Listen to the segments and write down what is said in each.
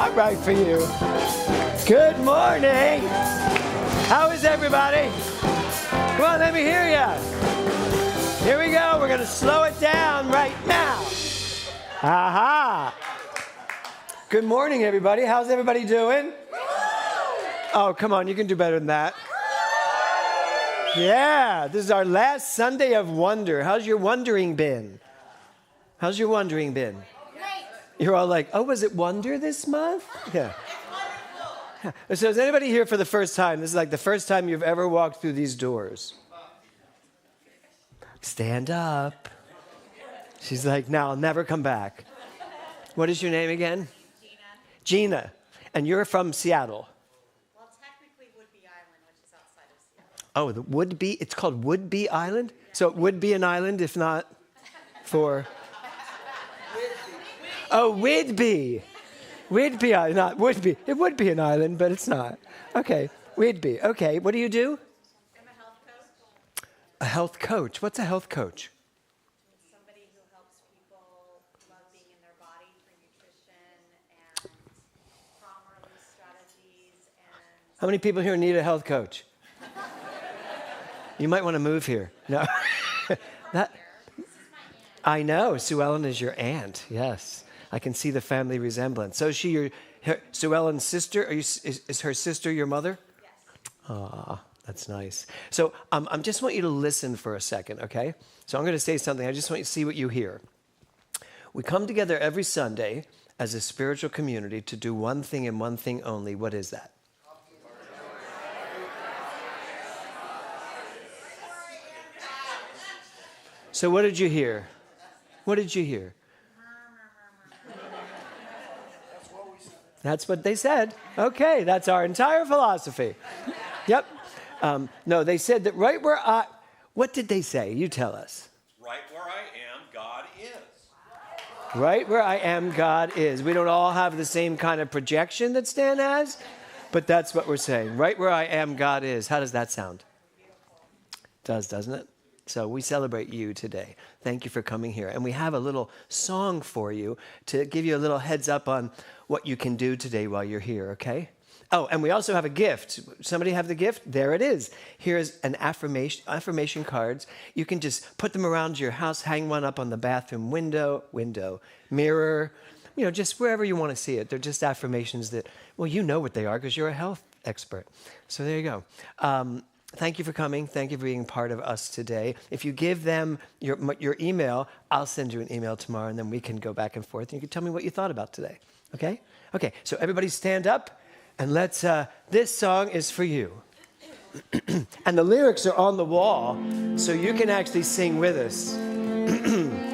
not right for you. Good morning. How is everybody? Come on, let me hear you. Here we go. We're going to slow it down right now. Aha. Good morning, everybody. How's everybody doing? Oh, come on. You can do better than that. Yeah, this is our last Sunday of wonder. How's your wondering been? How's your wondering been? Great. You're all like, oh, was it wonder this month? Yeah. So is anybody here for the first time? This is like the first time you've ever walked through these doors. Stand up. She's like, no, I'll never come back. What is your name again? Gina. And you're from Seattle. Well, technically Woodby Island, which is outside of Seattle. Oh, the Woodby, it's called Woodby Island? So it would be an island if not for... Oh, Whidbey. Whidbey, not Woodby. It would be an island, but it's not. Okay, Whidbey. Okay, what do you do? I'm a health coach. A health coach. What's a health coach? Somebody who helps people love being in their body through nutrition and trauma release strategies and... How many people here need a health coach? You might want to move here. No. That, This is my aunt. I know. Sue Ellen is your aunt. Yes. I can see the family resemblance. So is she Sue Ellen's sister? Is her sister your mother? Yes. Ah, that's nice. So I just want you to listen for a second, okay? So I'm going to say something. I just want you to see what you hear. We come together every Sunday as a spiritual community to do one thing and one thing only. What is that? So what did you hear? What did you hear? That's what they said. Okay, that's our entire philosophy. Yep. No, they said that right where what did they say? You tell us. Right where I am, God is. Right where I am, God is. We don't all have the same kind of projection that Stan has, but that's what we're saying. Right where I am, God is. How does that sound? Does, doesn't it? So we celebrate you today. Thank you for coming here. And we have a little song for you to give you a little heads up on what you can do today while you're here, okay? Oh, and we also have a gift. Somebody have the gift? There it is. Here's an affirmation cards. You can just put them around your house, hang one up on the bathroom window, mirror, just wherever you want to see it. They're just affirmations that, well, you know what they are because you're a health expert. So there you go. Thank you for coming. Thank you for being part of us today. If you give them your email, I'll send you an email tomorrow, and then we can go back and forth. And you can tell me what you thought about today. Okay? Okay, so everybody stand up, and let's, this song is for you. And the lyrics are on the wall, so you can actually sing with us.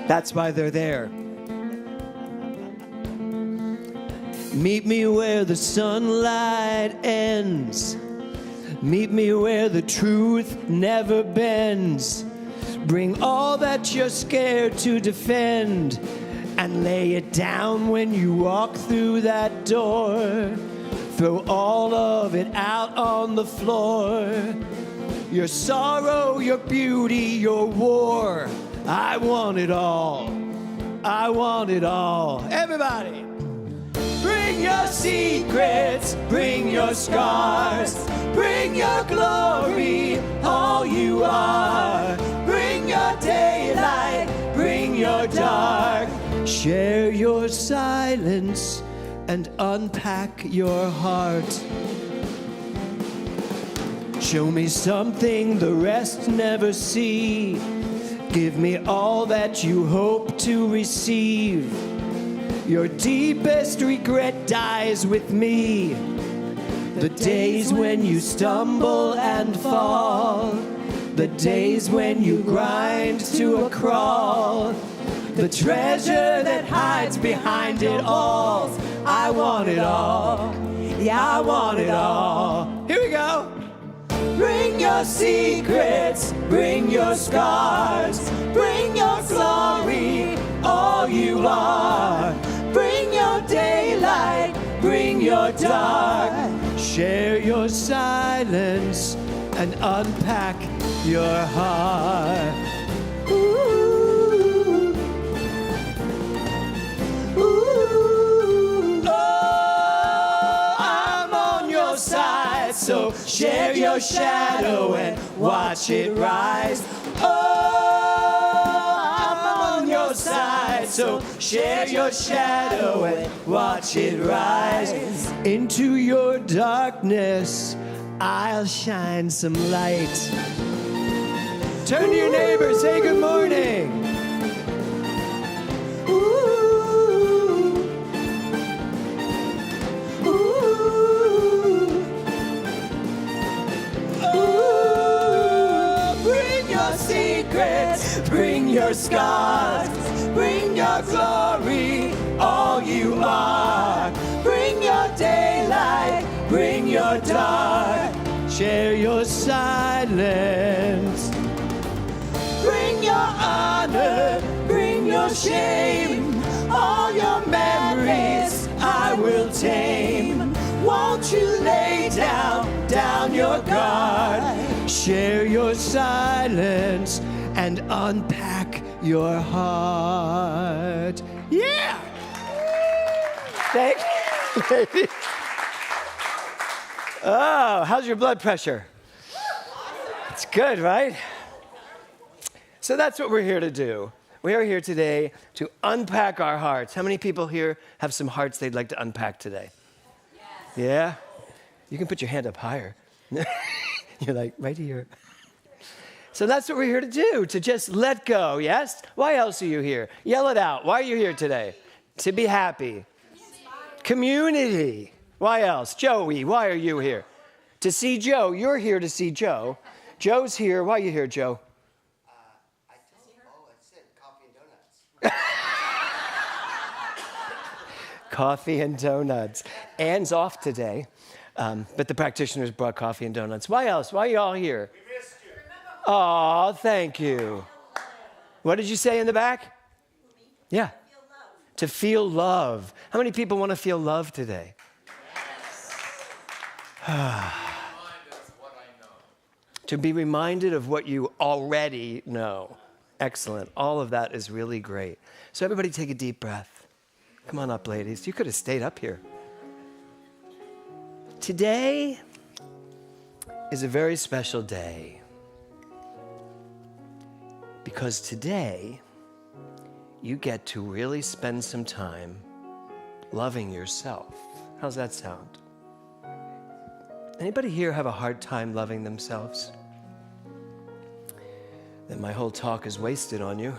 That's why they're there. Meet me where the sunlight ends. Meet me where the truth never bends. Bring all that you're scared to defend and lay it down when you walk through that door. Throw all of it out on the floor. Your sorrow, your beauty, your war. I want it all. I want it all. Everybody. Bring your secrets, bring your scars, bring your glory, all you are. Bring your daylight, bring your dark. Share your silence and unpack your heart. Show me something the rest never see. Give me all that you hope to receive. Your deepest regret dies with me. The days when you stumble and fall. The days when you grind to a crawl. The treasure that hides behind it all. I want it all. Yeah, I want it all. Here we go. Bring your secrets, bring your scars, bring your glory, all you are. Bring your daylight, bring your dark. Share your silence and unpack your heart. Ooh. Ooh. Oh. share your shadow and watch it rise. Oh, I'm on your side, so share your shadow and watch it rise. Into your darkness, I'll shine some light. Turn to your neighbor, say good morning. Ooh. Ooh. Ooh. Bring your secrets, bring your scars, bring your glory, all you are. Bring your daylight, bring your dark, share your silence. Bring your honor, bring your shame, all your memories I will tame. Won't you lay down your guard, share your silence and unpack your heart. Yeah! Thank you, ladies. Oh, how's your blood pressure? It's good, right? So that's what we're here to do. We are here today to unpack our hearts. How many people here have some hearts they'd like to unpack today? Yes. Yeah? You can put your hand up higher. You're like, right here. So that's what we're here to do, to just let go, yes? Why else are you here? Yell it out. Why are you here today? To be happy. Community. Why else? Joey, why are you here? To see Joe. You're here to see Joe. Joe's here. Why are you here, Joe? I said coffee and donuts. Coffee and donuts. Anne's off today, but the practitioners brought coffee and donuts. Why else? Why are you all here? We missed you. Oh, thank you. What did you say in the back? Yeah. To feel love. How many people want to feel love today? To be reminded of what you already know. Excellent. All of that is really great. So everybody take a deep breath. Come on up, ladies. You could have stayed up here. Today is a very special day. Because today, you get to really spend some time loving yourself. How's that sound? Anybody here have a hard time loving themselves? Then my whole talk is wasted on you.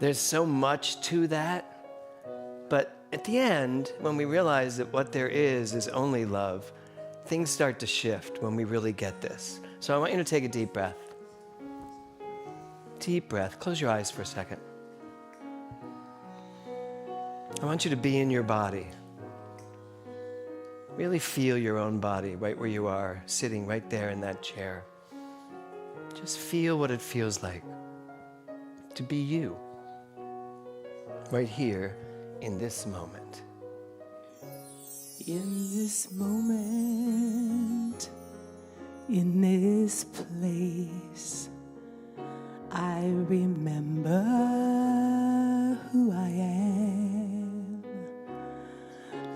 There's so much to that, but at the end, when we realize that what there is only love, things start to shift when we really get this. So I want you to take a deep breath. Deep breath. Close your eyes for a second. I want you to be in your body. Really feel your own body right where you are, sitting right there in that chair. Just feel what it feels like to be you, right here in this moment. In this moment, in this place, I remember who I am,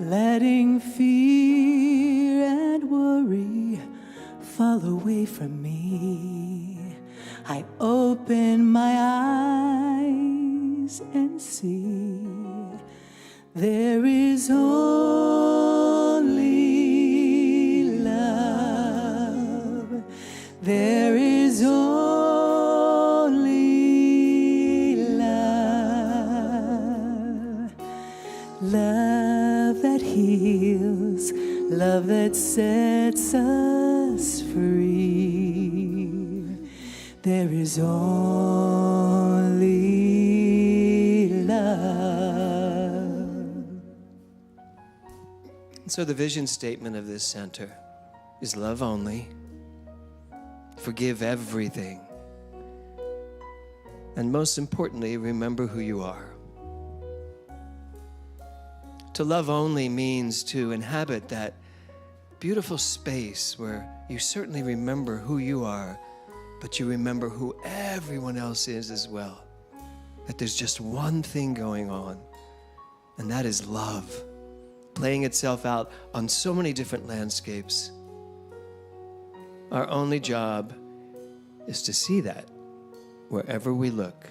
letting fear and worry fall away from me. I open my eyes and see there is only love. There is only love. Love that heals, love that sets us free. There is only love. So the vision statement of this center is love only, forgive everything, and most importantly, remember who you are. To love only means to inhabit that beautiful space where you certainly remember who you are, but you remember who everyone else is as well. That there's just one thing going on, and that is love. playing itself out on so many different landscapes. Our only job is to see that wherever we look.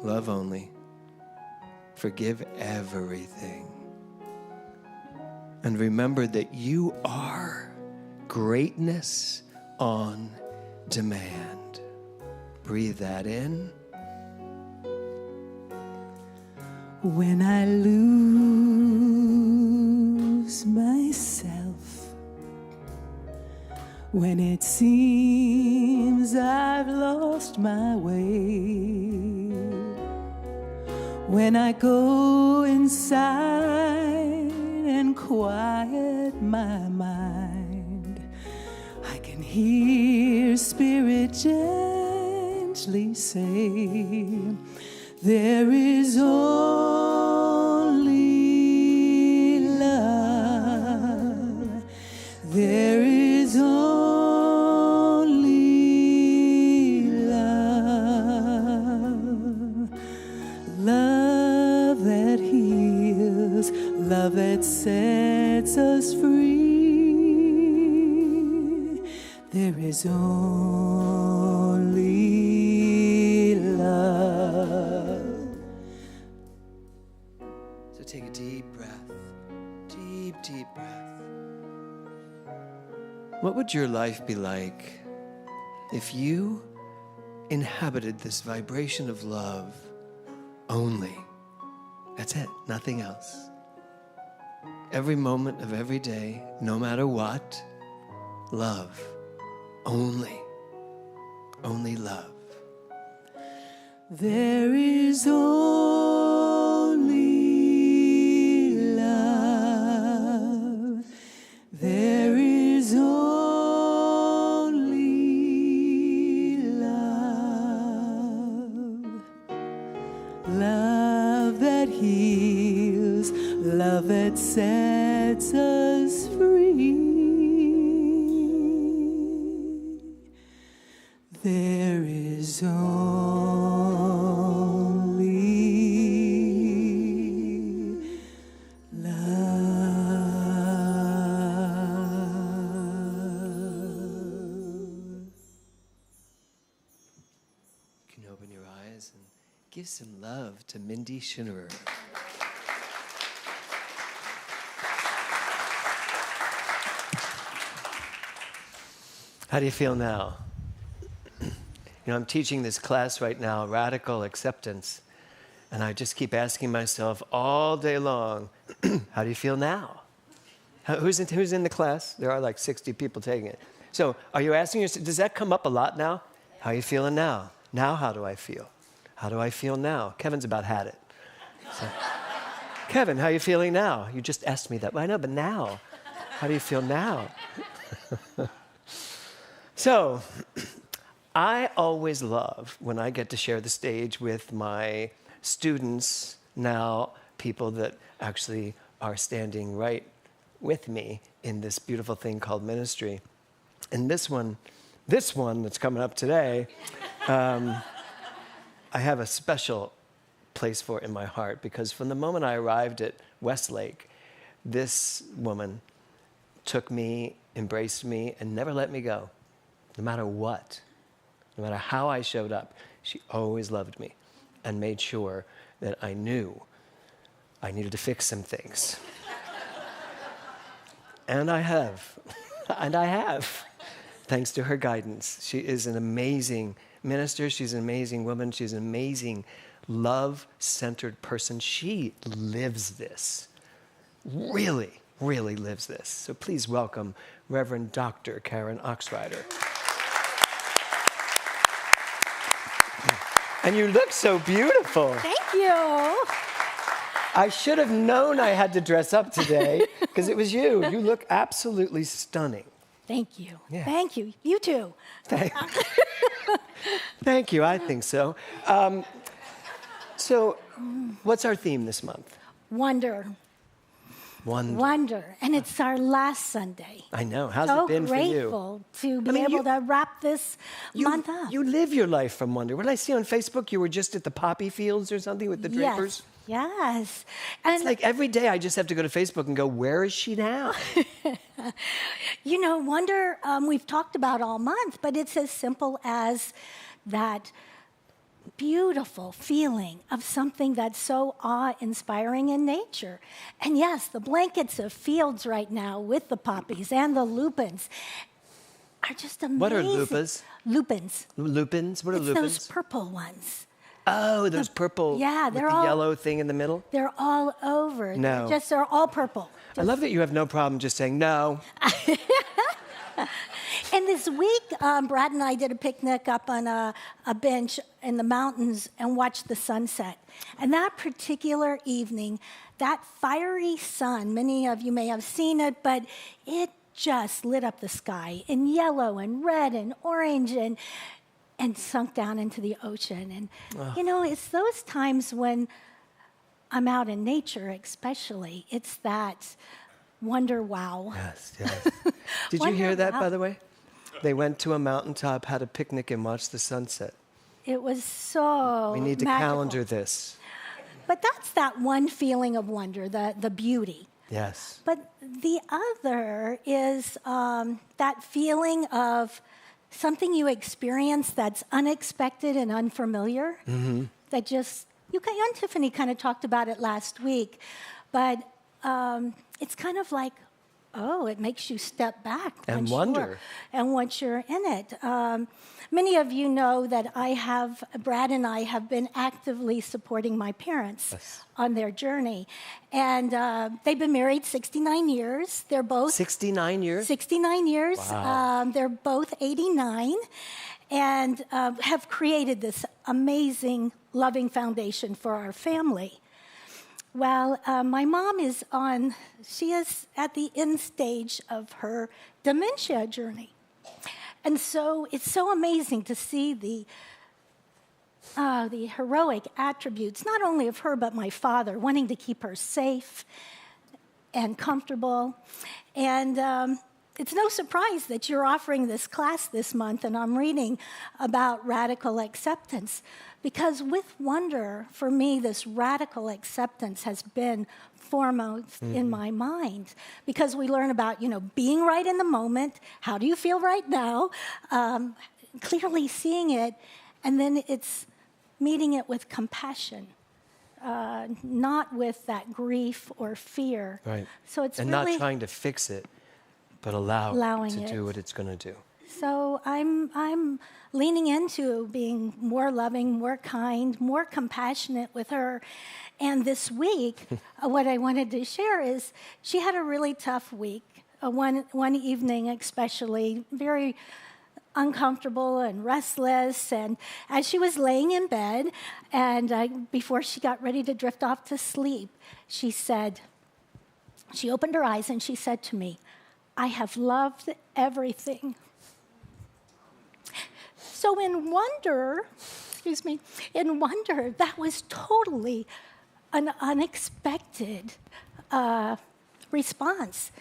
Love only. Forgive everything. And remember that you are greatness on demand. Breathe that in. When I lose myself, when it seems I've lost my way, when I go inside and quiet my mind, I can hear Spirit gently say, there is only love. There is only love. Love that heals, love that sets us free. There is only love. So take a deep breath. Deep, deep breath. What would your life be like if you inhabited this vibration of love only? That's it, nothing else. Every moment of every day, no matter what, love. Only love. There is only love. There is only love. Love that heals, love that sets us free. There is only love. You can open your eyes and give some love to Mindy Schinnerer. How do you feel now? You know, I'm teaching this class right now, Radical Acceptance, and I just keep asking myself all day long, how do you feel now? Who's in the class? There are like 60 people taking it. So are you asking yourself, does that come up a lot now? How are you feeling now? Now how do I feel? How do I feel now? Kevin's about had it. So, Kevin, how are you feeling now? You just asked me that. Well, I know, but now, how do you feel now? So, I always love when I get to share the stage with my students, now people that actually are standing right with me in this beautiful thing called ministry. And this one that's coming up today, I have a special place for in my heart, because from the moment I arrived at Westlake, this woman took me, embraced me, and never let me go, no matter what. No matter how I showed up, she always loved me and made sure that I knew I needed to fix some things. And I have. And I have, thanks to her guidance. She is an amazing minister. She's an amazing woman. She's an amazing, love-centered person. She lives this. Really, really lives this. So please welcome Reverend Dr. Karen Oxrider. And you look so beautiful. Thank you. I should have known I had to dress up today because it was you. You look absolutely stunning. Thank you. Yeah. Thank you. You too. Thank you. I think so. So, what's our theme this month? Wonder. Wonder. And it's our last Sunday. I know. How's So it been for you? grateful to be able to wrap this month up. You live your life from wonder. What did I see on Facebook? You were just at the poppy fields or something with the drapers? Yes. It's like every day I just have to go to Facebook and go, where is she now? You know, wonder, we've talked about all month, but it's as simple as that beautiful feeling of something that's so awe-inspiring in nature. And yes, the blankets of fields right now with the poppies and the lupins are just amazing. What are lupins? Lupins. Lupins? What are It's lupins? those purple ones. Oh, those purple yeah, with they're the all- yellow thing in the middle? They're all over. No. They're all purple. I love that you have no problem just saying no. And this week, Brad and I did a picnic up on a bench in the mountains and watched the sunset. And that particular evening, that fiery sun, many of you may have seen it, but it just lit up the sky in yellow and red and orange and sunk down into the ocean. And, you know, it's those times when I'm out in nature especially, it's that wonder wow. Yes, yes. Did you Wonder hear that, wow. by the way? They went to a mountaintop, had a picnic, and watched the sunset. It was so We need to magical. calendar this. But that's that one feeling of wonder, the beauty. Yes. But the other is that feeling of something you experience that's unexpected and unfamiliar. Mm-hmm. That just, you and Tiffany kind of talked about it last week, but it's kind of like, oh, it makes you step back. And once wonder. And once you're in it. Many of you know that Brad and I have been actively supporting my parents on their journey. And they've been married 69 years. They're both 69 years? 69 years. Wow. They're both 89 and have created this amazing, loving foundation for our family. Well, my mom she is at the end stage of her dementia journey. And so it's so amazing to see the heroic attributes, not only of her, but my father, wanting to keep her safe and comfortable. And it's no surprise that you're offering this class this month, and I'm reading about radical acceptance. Because with wonder, for me, this radical acceptance has been foremost in my mind. Because we learn about, being right in the moment, how do you feel right now, clearly seeing it, and then it's meeting it with compassion, not with that grief or fear. Right. So it's and really not trying to fix it, but allowing it to do what it's going to do. So I'm leaning into being more loving, more kind, more compassionate with her. And this week, what I wanted to share is she had a really tough week. One evening especially, very uncomfortable and restless. And as she was laying in bed, and before she got ready to drift off to sleep, she opened her eyes and she said to me, "I have loved everything." So in wonder, that was totally an unexpected response.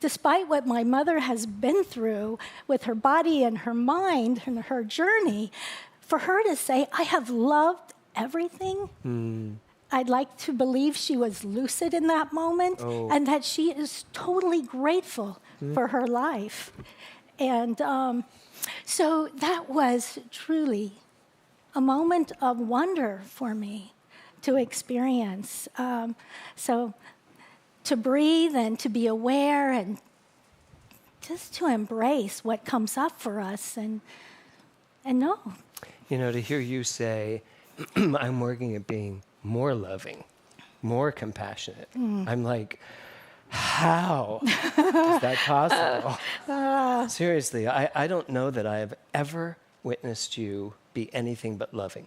Despite what my mother has been through with her body and her mind and her journey, for her to say, "I have loved everything," I'd like to believe she was lucid in that moment and that she is totally grateful for her life. And so that was truly a moment of wonder for me to experience. So to breathe and to be aware and just to embrace what comes up for us and know. To hear you say, I'm working at being more loving, more compassionate. I'm like, how is that possible? Seriously, I don't know that I have ever witnessed you be anything but loving.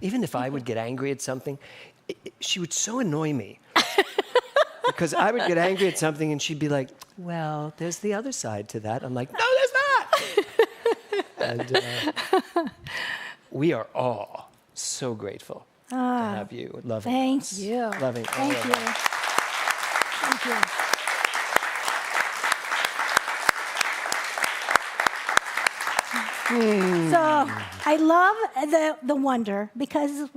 Even if I would get angry at something, she would so annoy me. Because I would get angry at something and she'd be like, well, there's the other side to that. I'm like, no, there's not. And we are all so grateful to have you loving Thank us. you. Loving all Thank of you. us. Thank you. So I love the wonder because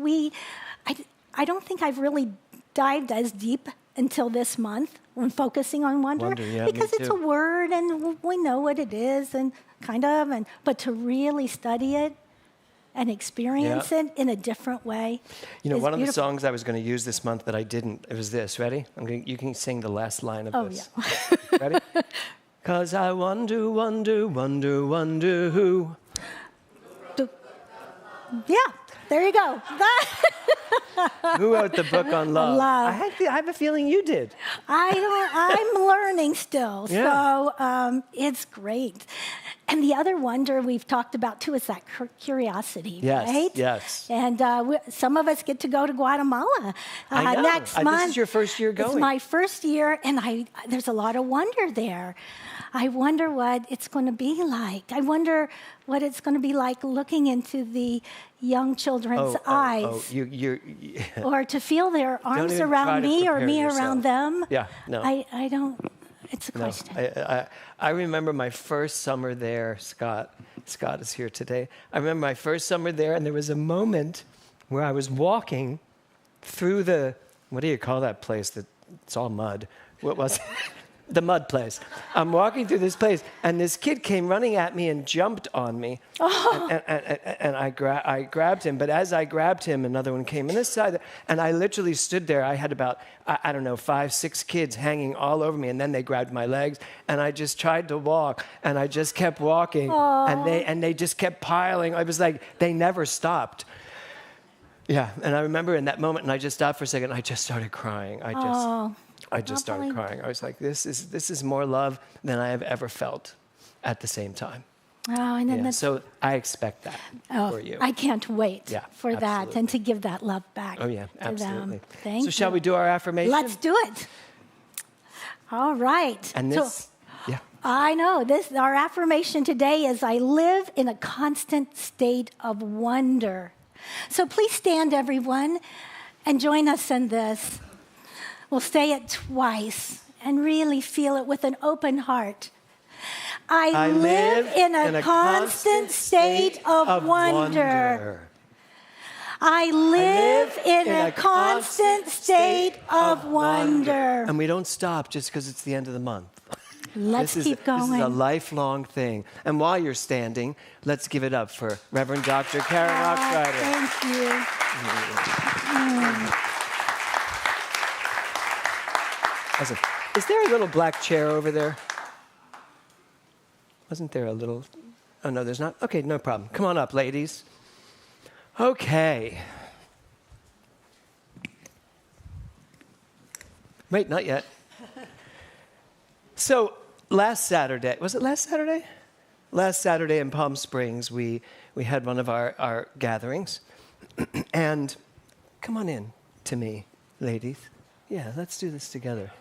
I don't think I've really dived as deep until this month when focusing on wonder. Wonder, yeah, me because it's a too. word and we know what it is and but to really study it and experience it in a different way. You know, is one of the beautiful. songs I was going to use this month that I didn't, it was this. Ready? You can sing the last line of Oh, this. yeah. Ready? 'Cause I wonder, wonder, wonder, wonder who. Yeah, there you go. Who wrote the book on love? Love. I have a feeling you did. I'm learning still, Yeah. so it's great. And the other wonder we've talked about too is that curiosity, Yes, right? yes. And some of us get to go to Guatemala I know. next This month. is your first year going. It's my first year, and there's a lot of wonder there. I wonder what it's going to be like. I wonder what it's going to be like looking into the young children's eyes. You're Or to feel their arms even try around to me or prepare me yourself. around them. Yeah, no. I don't, it's a No, question. I remember my first summer there. Scott is here today. I remember my first summer there, and there was a moment where I was walking through what do you call that place? It's all mud. What was it? The mud place. I'm walking through this place, and this kid came running at me and jumped on me. And I grabbed him. But as I grabbed him, another one came in this side, and I literally stood there. I had about, I don't know, 5, 6 kids hanging all over me, and then they grabbed my legs, and I just tried to walk, and I just kept walking, and they just kept piling. I was like, they never stopped. Yeah, and I remember in that moment, and I just stopped for a second, and I just started crying. I just started crying. I was like, this is more love than I have ever felt at the same time. Oh, and then Yeah, that's, so I expect that for you. I can't wait for that absolutely. and to give that love back. Oh, yeah, to absolutely. them. Thank you. So shall we do our affirmation? Let's do it. All right. And So, this, yeah. I know our affirmation today is I live in a constant state of wonder. So please stand, everyone, and join us in this. We'll say it twice and really feel it with an open heart. I live in a constant state of wonder. I live in a constant state of wonder. And we don't stop just because it's the end of the month. Let's keep going. This is a lifelong thing. And while you're standing, let's give it up for Reverend Dr. Karen Oxrider. Thank you. Awesome. Is there a little black chair over there? Wasn't there a little? Oh, no, there's not? Okay, no problem. Come on up, ladies. Okay. Wait, not yet. So last Saturday, was it last Saturday? Last Saturday in Palm Springs, we had one of our gatherings. And come on in to me, ladies. Yeah, let's do this together.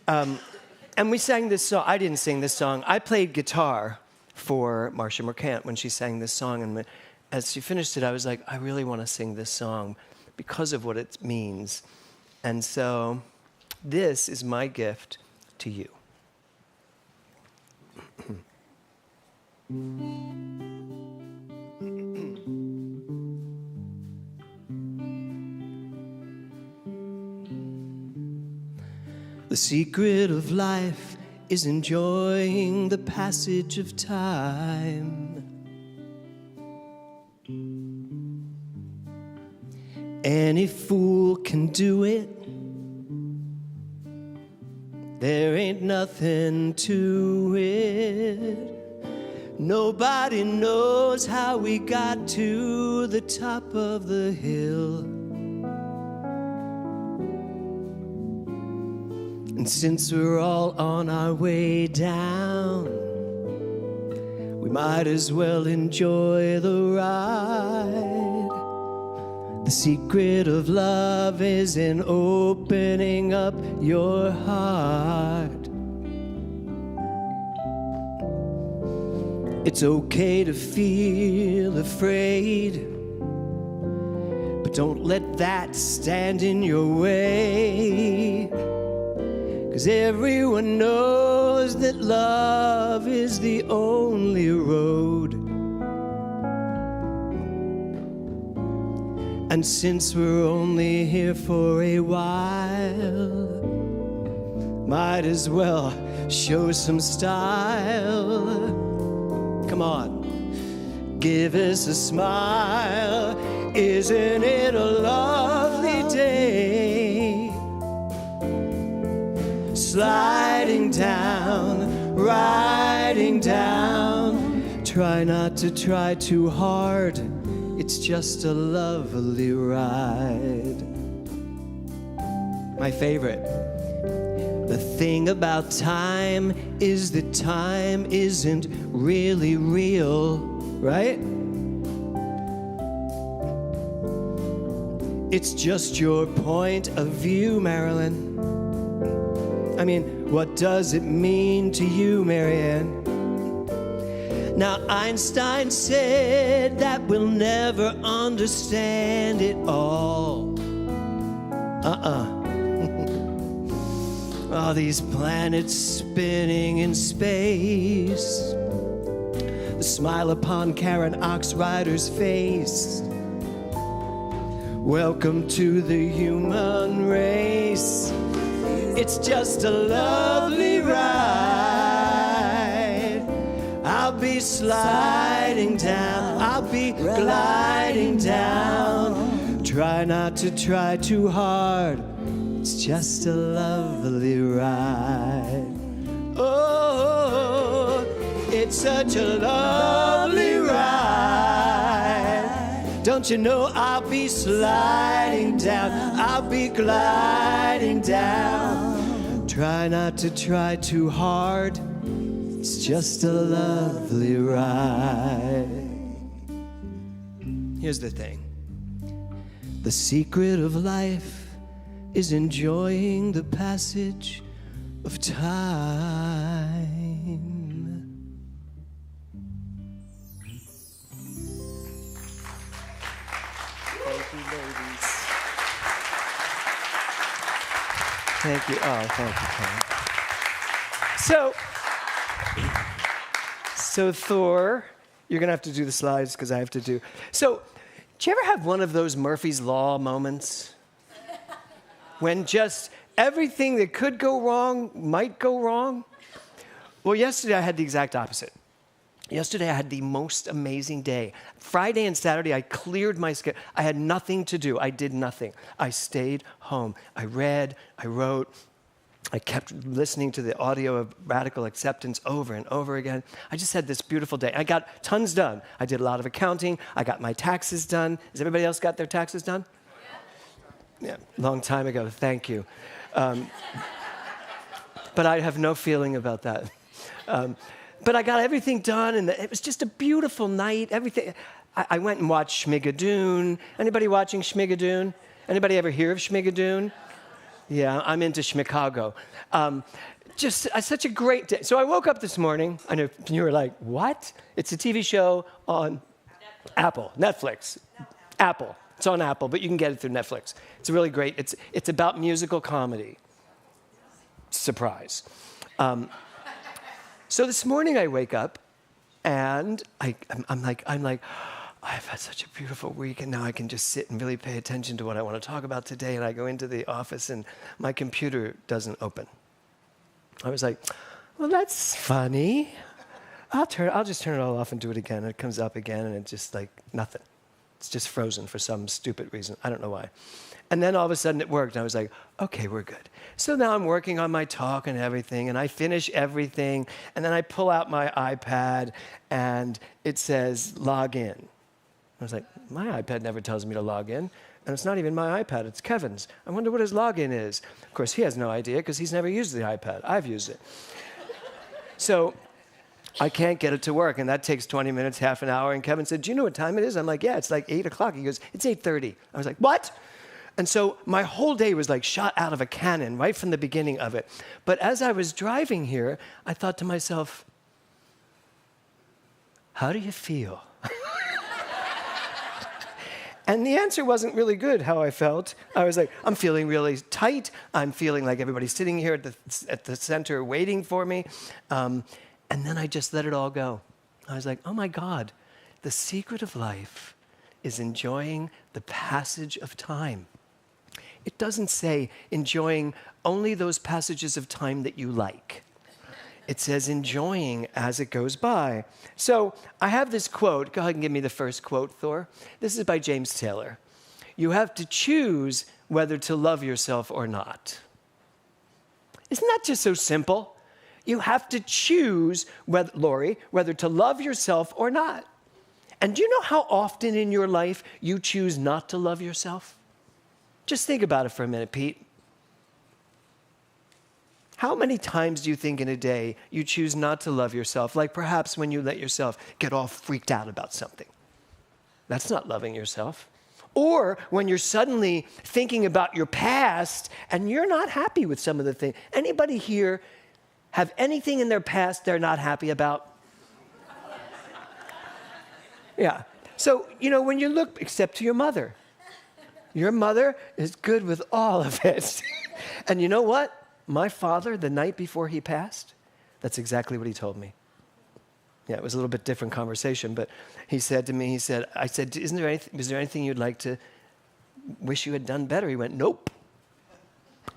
And we sang this song. I didn't sing this song. I played guitar for Marcia Mercant when she sang this song. And as she finished it, I was like, I really want to sing this song because of what it means. And so this is my gift to you. The secret of life is enjoying the passage of time. Any fool can do it. There ain't nothing to it. Nobody knows how we got to the top of the hill. And since we're all on our way down, we might as well enjoy the ride. The secret of love is in opening up your heart. It's okay to feel afraid, but don't let that stand in your way. 'Cause everyone knows that love is the only road. And since we're only here for a while, might as well show some style. Come on, give us a smile. Isn't it a lovely day? Sliding down, riding down. Try not to try too hard. It's just a lovely ride. My favorite. The thing about time is that time isn't really real, right? It's just your point of view, Marilyn. I mean, what does it mean to you, Marianne? Now, Einstein said that we'll never understand it all. All these planets spinning in space. The smile upon Karen Oxrider's face. Welcome to the human race. It's just a lovely ride. I'll be sliding down, I'll be gliding down. Try not to try too hard. It's just a lovely ride. Oh, it's such a lovely ride. Don't you know I'll be sliding down, I'll be gliding down. Try not to try too hard. It's just a lovely ride. Here's the thing. The secret of life is enjoying the passage of time. Thank you, ladies. Thank you. Oh, thank you, Karen. So Thor, you're gonna have to do the slides because I have to do. So, do you ever have one of those Murphy's Law moments? When just everything that could go wrong might go wrong? Well, yesterday I had the exact opposite. Yesterday I had the most amazing day. Friday and Saturday I cleared my schedule. I had nothing to do. I did nothing. I stayed home. I read, I wrote. I kept listening to the audio of Radical Acceptance over and over again. I just had this beautiful day. I got tons done. I did a lot of accounting. I got my taxes done. Has everybody else got their taxes done? Yeah, long time ago, thank you. But I have no feeling about that. But I got everything done, and it was just a beautiful night. Everything. I went and watched Schmigadoon. Anybody watching Schmigadoon? Anybody ever hear of Schmigadoon? Yeah, I'm into Chicago. Just such a great day. So I woke up this morning, I know you were like, what? It's a TV show on Netflix. Apple. It's on Apple, but you can get it through Netflix. It's really great. It's about musical comedy. Surprise. So this morning I wake up, and I'm like, I've had such a beautiful week, and now I can just sit and really pay attention to what I want to talk about today. And I go into the office, and my computer doesn't open. I was like, well, that's funny. I'll just turn it all off and do it again. And it comes up again, and it's just like nothing. It's just frozen for some stupid reason. I don't know why. And then all of a sudden it worked. And I was like, okay, we're good. So now I'm working on my talk and everything, and I finish everything. And then I pull out my iPad, and it says log in. I was like, my iPad never tells me to log in. And it's not even my iPad, it's Kevin's. I wonder what his login is. Of course, he has no idea because he's never used the iPad. I've used it. So I can't get it to work, and that takes 20 minutes, half an hour. And Kevin said, do you know what time it is? I'm like, yeah, it's like 8 o'clock. He goes, it's 8:30. I was like, what? And so my whole day was like shot out of a cannon right from the beginning of it. But as I was driving here, I thought to myself, how do you feel? And the answer wasn't really good, how I felt. I was like, I'm feeling really tight. I'm feeling like everybody's sitting here at the center waiting for me. And then I just let it all go. I was like, oh my God, the secret of life is enjoying the passage of time. It doesn't say enjoying only those passages of time that you like. It says enjoying as it goes by. So I have this quote. Go ahead and give me the first quote, Thor. This is by James Taylor. You have to choose whether to love yourself or not. Isn't that just so simple? You have to choose, Lori, whether to love yourself or not. And do you know how often in your life you choose not to love yourself? Just think about it for a minute, Pete. How many times do you think in a day you choose not to love yourself? Like perhaps when you let yourself get all freaked out about something. That's not loving yourself. Or when you're suddenly thinking about your past and you're not happy with some of the things. Anybody here have anything in their past they're not happy about? Yeah. So, when you look, except to your mother. Your mother is good with all of it. And you know what? My father, the night before he passed, that's exactly what he told me. Yeah, it was a little bit different conversation, but he said to me, I said, is there anything you'd like to wish you had done better? He went, nope.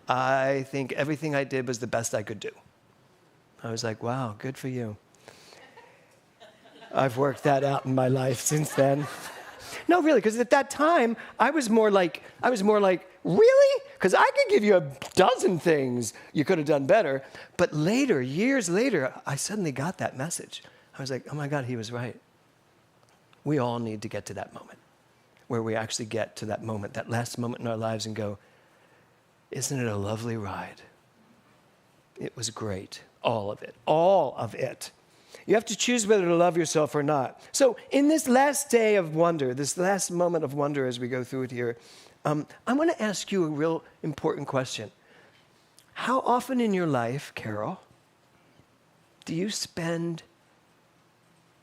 I think everything I did was the best I could do. I was like, wow, good for you. I've worked that out in my life since then. No, really, because at that time, I was more like, really? Because I could give you a dozen things you could have done better. But later, years later, I suddenly got that message. I was like, oh my God, he was right. We all need to get to that moment where we actually get to that moment, that last moment in our lives and go, isn't it a lovely ride? It was great. All of it. All of it. You have to choose whether to love yourself or not. So in this last day of wonder, this last moment of wonder as we go through it here, I want to ask you a real important question. How often in your life, Carol, do you spend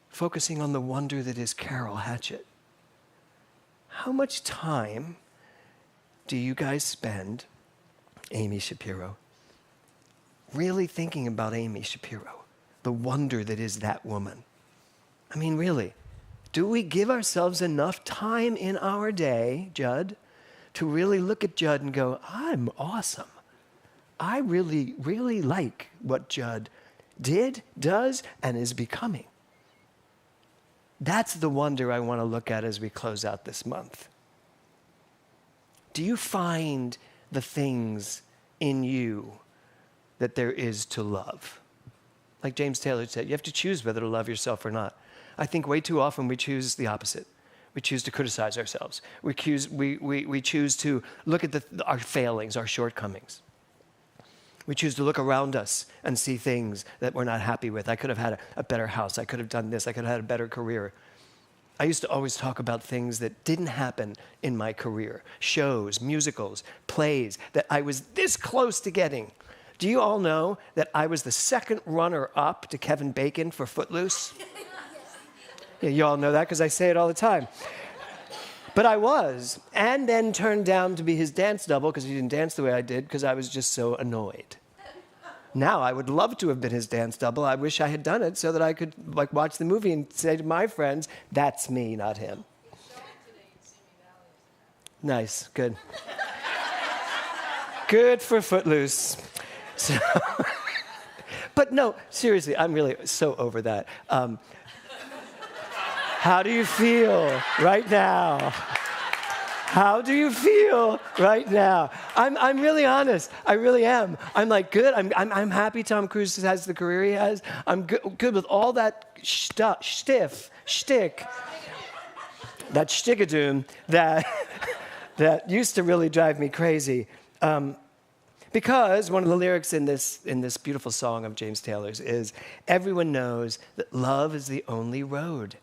focusing on the wonder that is Carol Hatchett? How much time do you guys spend, Amy Shapiro, really thinking about Amy Shapiro? The wonder that is that woman. I mean, really, do we give ourselves enough time in our day, Judd, to really look at Judd and go, I'm awesome. I really, really like what Judd did, does, and is becoming. That's the wonder I want to look at as we close out this month. Do you find the things in you that there is to love? Like James Taylor said, you have to choose whether to love yourself or not. I think way too often we choose the opposite. We choose to criticize ourselves. We choose to look at our failings, our shortcomings. We choose to look around us and see things that we're not happy with. I could have had a better house. I could have done this. I could have had a better career. I used to always talk about things that didn't happen in my career. Shows, musicals, plays that I was this close to getting. Do you all know that I was the second runner-up to Kevin Bacon for Footloose? Yeah, you all know that because I say it all the time. But I was, and then turned down to be his dance double because he didn't dance the way I did because I was just so annoyed. Now, I would love to have been his dance double. I wish I had done it so that I could watch the movie and say to my friends, that's me, not him. Nice, good. Good for Footloose. So, but no, seriously, I'm really so over that. How do you feel right now? How do you feel right now? I'm really honest. I really am. I'm like, good. I'm happy Tom Cruise has the career he has. I'm good with all that shtick, that shtickadoon that used to really drive me crazy. Because one of the lyrics in this beautiful song of James Taylor's is, everyone knows that love is the only road.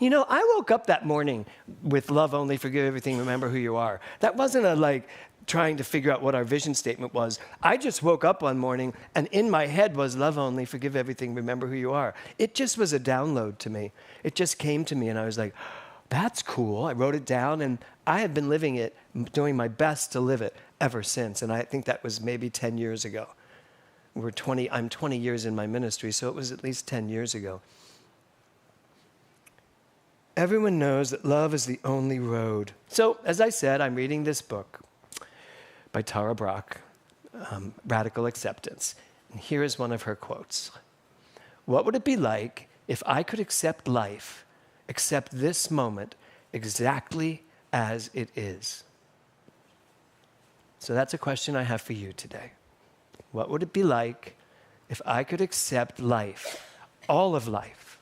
You know, I woke up that morning with love only, forgive everything, remember who you are. That wasn't trying to figure out what our vision statement was. I just woke up one morning and in my head was love only, forgive everything, remember who you are. It just was a download to me. It just came to me and I was like, that's cool. I wrote it down and I have been living it, doing my best to live it ever since. And I think that was maybe 10 years ago. I'm 20 years in my ministry, so it was at least 10 years ago. Everyone knows that love is the only road. So, as I said, I'm reading this book by Tara Brach, Radical Acceptance. And here is one of her quotes. What would it be like if I could accept life, accept this moment exactly as it is? So that's a question I have for you today. What would it be like if I could accept life, all of life,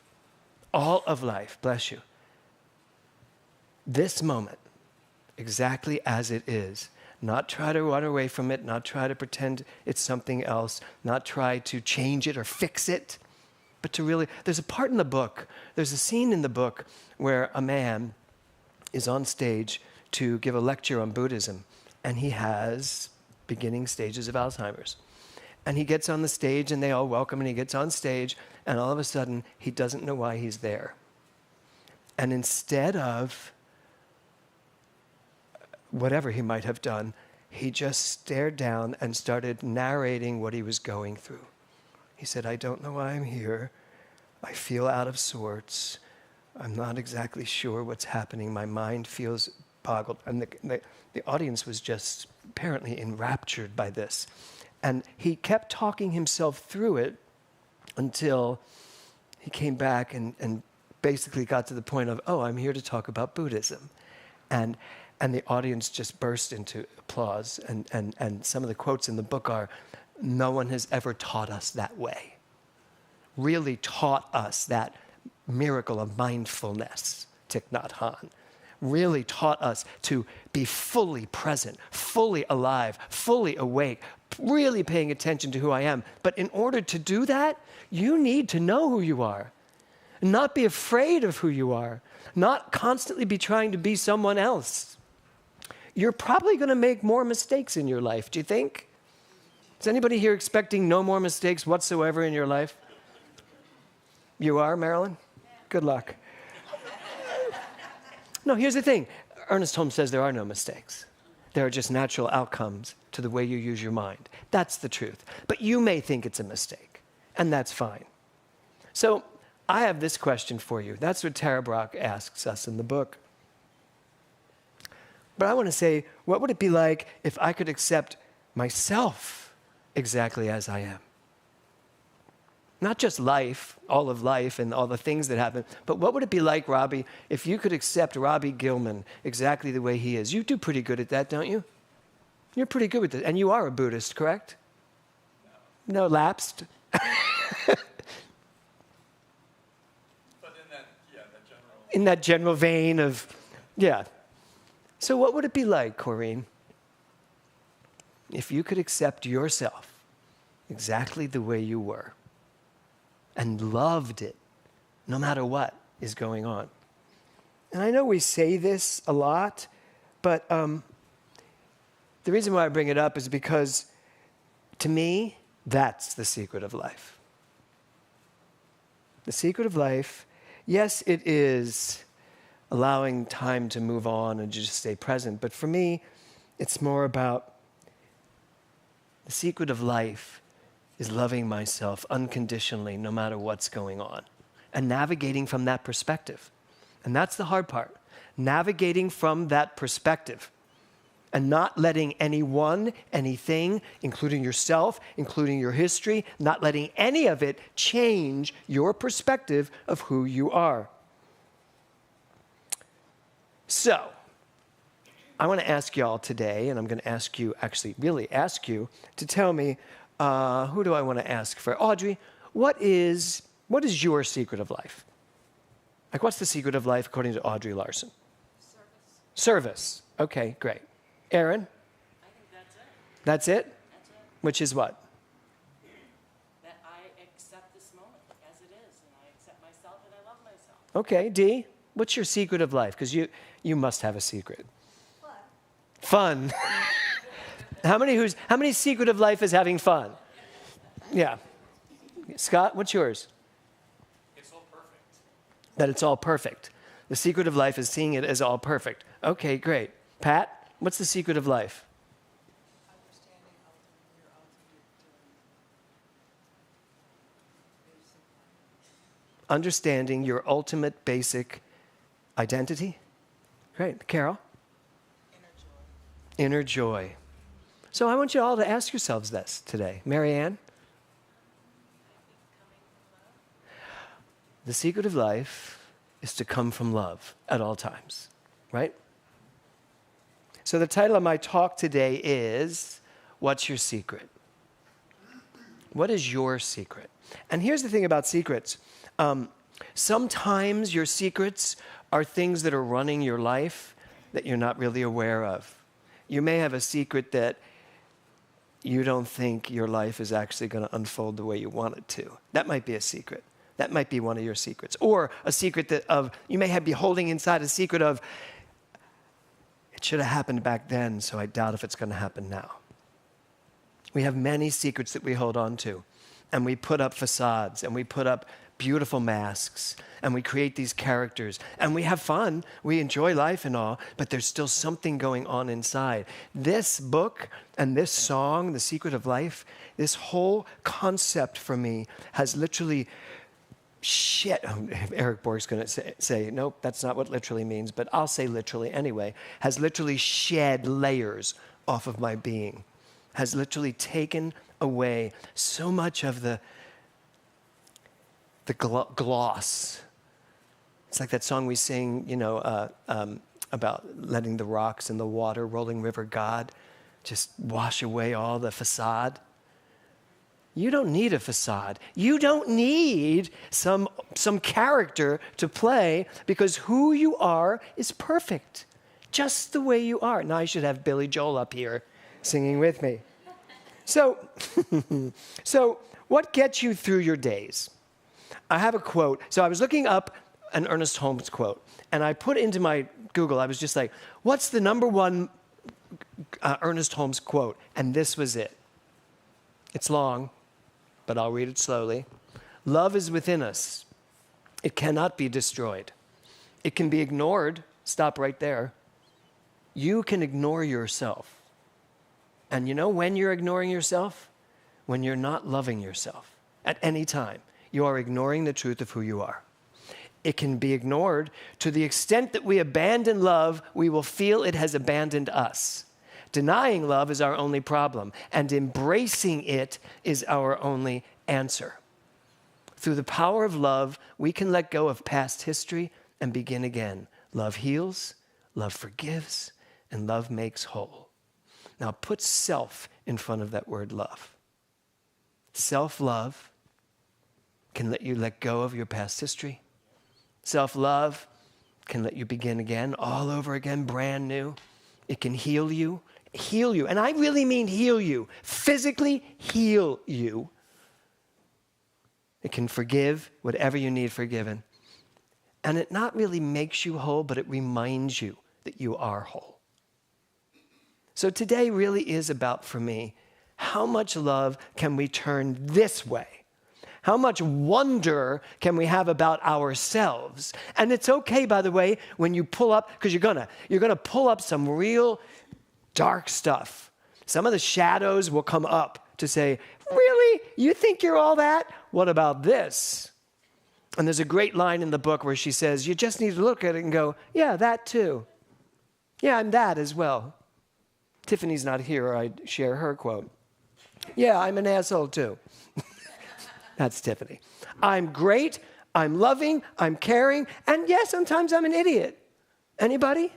bless you, this moment, exactly as it is? Not try to run away from it, not try to pretend it's something else, not try to change it or fix it, but to really, there's a part in the book, there's a scene in the book where a man is on stage to give a lecture on Buddhism, and he has beginning stages of Alzheimer's. And he gets on the stage, and they all welcome, and he gets on stage, and all of a sudden, he doesn't know why he's there. And instead of whatever he might have done, he just stared down and started narrating what he was going through. He said, I don't know why I'm here. I feel out of sorts. I'm not exactly sure what's happening. My mind feels boggled. And the audience was just apparently enraptured by this. And he kept talking himself through it until he came back and basically got to the point of, oh, I'm here to talk about Buddhism. And the audience just burst into applause. And some of the quotes in the book are, no one has ever taught us that way. Really taught us that miracle of mindfulness, Thich Nhat Hanh. Really taught us to be fully present, fully alive, fully awake, really paying attention to who I am. But in order to do that, you need to know who you are. Not be afraid of who you are. Not constantly be trying to be someone else. You're probably going to make more mistakes in your life, do you think? Is anybody here expecting no more mistakes whatsoever in your life? You are, Marilyn? Good luck. No, here's the thing. Ernest Holmes says there are no mistakes. There are just natural outcomes to the way you use your mind. That's the truth. But you may think it's a mistake, and that's fine. So I have this question for you. That's what Tara Brach asks us in the book. But I want to say, what would it be like if I could accept myself exactly as I am? Not just life, all of life and all the things that happen, but what would it be like, Robbie, if you could accept Robbie Gilman exactly the way he is? You do pretty good at that, don't you? You're pretty good with it. And you are a Buddhist, correct? No, lapsed? But in that general... In that general vein of, yeah. So what would it be like, Corrine, if you could accept yourself exactly the way you were and loved it, no matter what is going on? And I know we say this a lot, but the reason why I bring it up is because, to me, that's the secret of life. The secret of life, yes, it is allowing time to move on and just stay present, but for me, it's more about the secret of life is loving myself unconditionally no matter what's going on and navigating from that perspective. And that's the hard part, navigating from that perspective and not letting anyone, anything, including yourself, including your history, not letting any of it change your perspective of who you are. So, I want to ask y'all today, and I'm going to ask you, actually really ask you, to tell me, who do I want to ask for? Audrey, what is your secret of life? Like, what's the secret of life according to Audrey Larson? Service. Okay, great. Aaron? I think that's it. That's it? That's it. Which is what? That I accept this moment as it is, and I accept myself and I love myself. Okay, Dee, what's your secret of life? Because you must have a secret. Fun. How many secret of life is having fun? Yeah. Scott, what's yours? It's all perfect. That it's all perfect. The secret of life is seeing it as all perfect. Okay, great. Pat, what's the secret of life? Understanding your ultimate basic Identity? Great. Carol? Inner joy. So I want you all to ask yourselves this today. Marianne? The secret of life is to come from love at all times, right? So the title of my talk today is, What's Your Secret? What is your secret? And here's the thing about secrets. Sometimes your secrets are things that are running your life that you're not really aware of. You may have a secret that you don't think your life is actually going to unfold the way you want it to. That might be a secret. That might be one of your secrets. Or a secret you may be holding inside a secret of, it should have happened back then, so I doubt if it's going to happen now. We have many secrets that we hold on to, and we put up facades, and we put up beautiful masks, and we create these characters, and we have fun, we enjoy life and all, but there's still something going on inside. This book and this song, The Secret of Life, this whole concept for me has literally Eric Borg's going to say, nope, that's not what literally means, but I'll say literally anyway, has literally shed layers off of my being, has literally taken away so much of the gloss. It's like that song we sing, about letting the rocks and the water, rolling river God, just wash away all the facade. You don't need a facade. You don't need some character to play, because who you are is perfect, just the way you are. Now I should have Billy Joel up here singing with me. So what gets you through your days? I have a quote. So I was looking up an Ernest Holmes quote, and I put into my Google, I was just like, what's the number one Ernest Holmes quote? And this was it. It's long, but I'll read it slowly. Love is within us. It cannot be destroyed. It can be ignored. Stop right there. You can ignore yourself. And you know when you're ignoring yourself? When you're not loving yourself. At any time, you are ignoring the truth of who you are. It can be ignored to the extent that we abandon love, we will feel it has abandoned us. Denying love is our only problem, and embracing it is our only answer. Through the power of love, we can let go of past history and begin again. Love heals, love forgives, and love makes whole. Now put self in front of that word love. Self-love can let you let go of your past history. Self-love can let you begin again, all over again, brand new. It can heal you. And I really mean heal you, physically heal you. It can forgive whatever you need forgiven. And it not really makes you whole, but it reminds you that you are whole. So today really is about, for me, how much love can we turn this way? How much wonder can we have about ourselves? And it's okay, by the way, when you pull up, because you're gonna pull up some real dark stuff. Some of the shadows will come up to say, really? You think you're all that? What about this? And there's a great line in the book where she says, you just need to look at it and go, yeah, that too. Yeah, I'm that as well. Tiffany's not here, or I'd share her quote. Yeah, I'm an asshole too. That's Tiffany. I'm great, I'm loving, I'm caring, and yes, sometimes I'm an idiot. Anybody?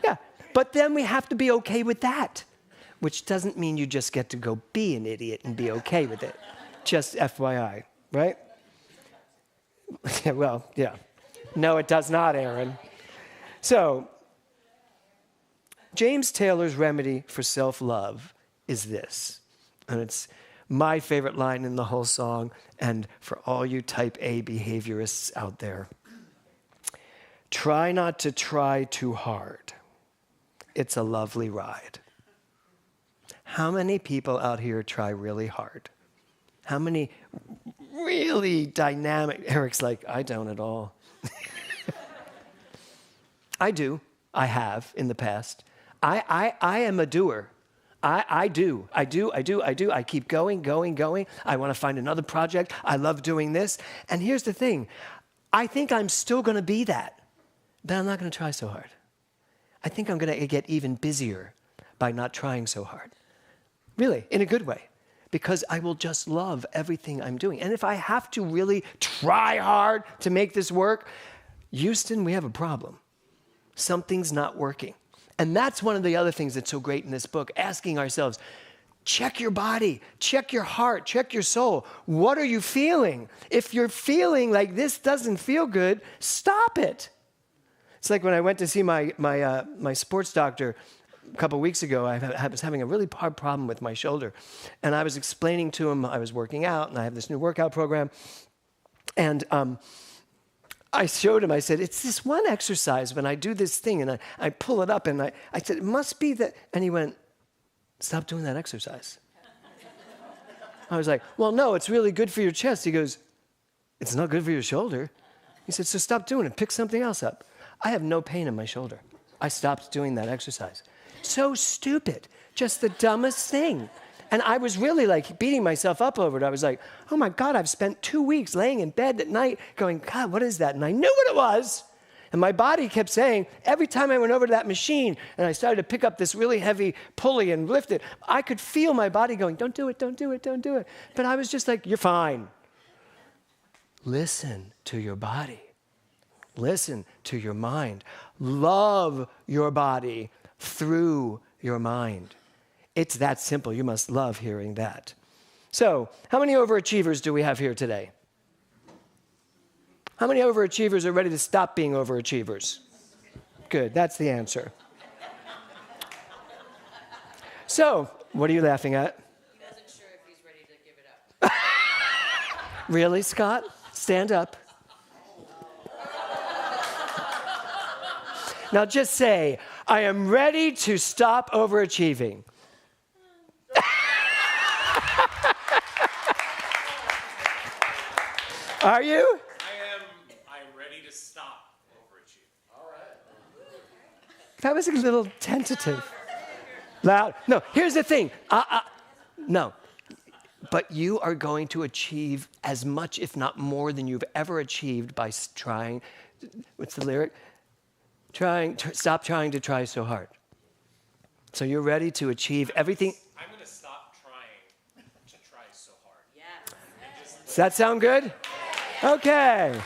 Yeah. But then we have to be okay with that, which doesn't mean you just get to go be an idiot and be okay with it. Just FYI, right? Yeah, well, yeah. No, it does not, Aaron. So, James Taylor's remedy for self-love is this, and it's my favorite line in the whole song, and for all you type A behaviorists out there. Try not to try too hard. It's a lovely ride. How many people out here try really hard? How many really dynamic? Eric's like, I don't at all. I do. I have in the past. I am a doer. I do. I keep going. I want to find another project. I love doing this. And here's the thing. I think I'm still going to be that. then I'm not going to try so hard. I think I'm going to get even busier by not trying so hard. Really, in a good way. Because I will just love everything I'm doing. And if I have to really try hard to make this work, Houston, we have a problem. Something's not working. And that's one of the other things that's so great in this book, asking ourselves, check your body, check your heart, check your soul. What are you feeling? If you're feeling like this doesn't feel good, stop it. It's like when I went to see my sports doctor a couple weeks ago. I was having a really hard problem with my shoulder. And I was explaining to him I was working out, and I have this new workout program. And I showed him, I said, it's this one exercise when I do this thing, and I pull it up, and I said, it must be that. And he went, stop doing that exercise. I was like, well, no, it's really good for your chest. He goes, it's not good for your shoulder. He said, so stop doing it. Pick something else up. I have no pain in my shoulder. I stopped doing that exercise. So stupid. Just the dumbest thing. And I was really like beating myself up over it. I was like, oh my God, I've spent 2 weeks laying in bed at night going, God, what is that? And I knew what it was. And my body kept saying, every time I went over to that machine and I started to pick up this really heavy pulley and lift it, I could feel my body going, don't do it, don't do it, don't do it. But I was just like, you're fine. Listen to your body. Listen to your mind. Love your body through your mind. It's that simple. You must love hearing that. So, how many overachievers do we have here today? How many overachievers are ready to stop being overachievers? Good, that's the answer. So, what are you laughing at? He wasn't sure if he's ready to give it up. Really, Scott? Stand up. Now just say, I am ready to stop overachieving. Are you? I'm ready to stop overachieving. All right. That was a little tentative. Loud. No, here's the thing. No. But you are going to achieve as much, if not more, than you've ever achieved by trying. What's the lyric? Stop trying to try so hard. So you're ready to achieve everything. I'm going to stop trying to try so hard. Yes. Does that sound good? Okay.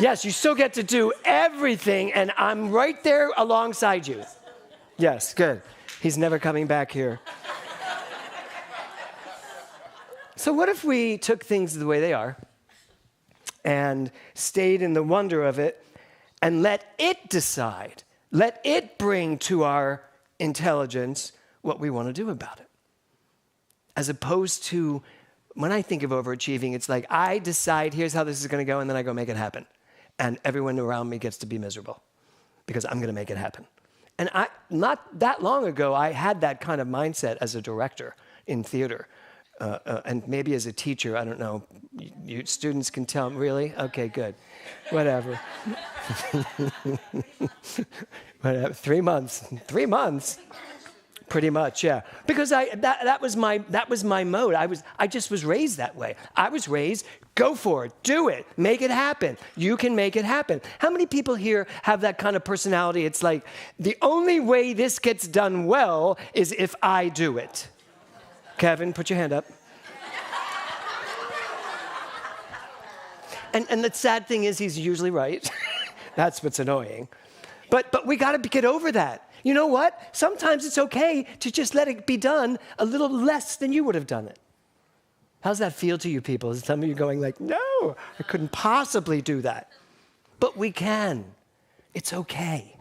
Yes, you still get to do everything, and I'm right there alongside you. Yes, good. He's never coming back here. So what if we took things the way they are and stayed in the wonder of it and let it decide, let it bring to our intelligence what we want to do about it? As opposed to, when I think of overachieving, it's like I decide here's how this is going to go, and then I go make it happen. And everyone around me gets to be miserable because I'm going to make it happen. And not that long ago, I had that kind of mindset as a director in theater. And maybe as a teacher, I don't know. You students can tell me, really? Okay, good. Whatever. Whatever. 3 months. 3 months. Pretty much, yeah. Because that was my mode. I just was raised that way. I was raised, go for it, do it, make it happen. You can make it happen. How many people here have that kind of personality? It's like, the only way this gets done well is if I do it. Kevin, put your hand up. And the sad thing is he's usually right. That's what's annoying. But we got to get over that. You know what? Sometimes it's okay to just let it be done a little less than you would have done it. How's that feel to you people? Is some of you going like, no, I couldn't possibly do that. But we can. It's okay.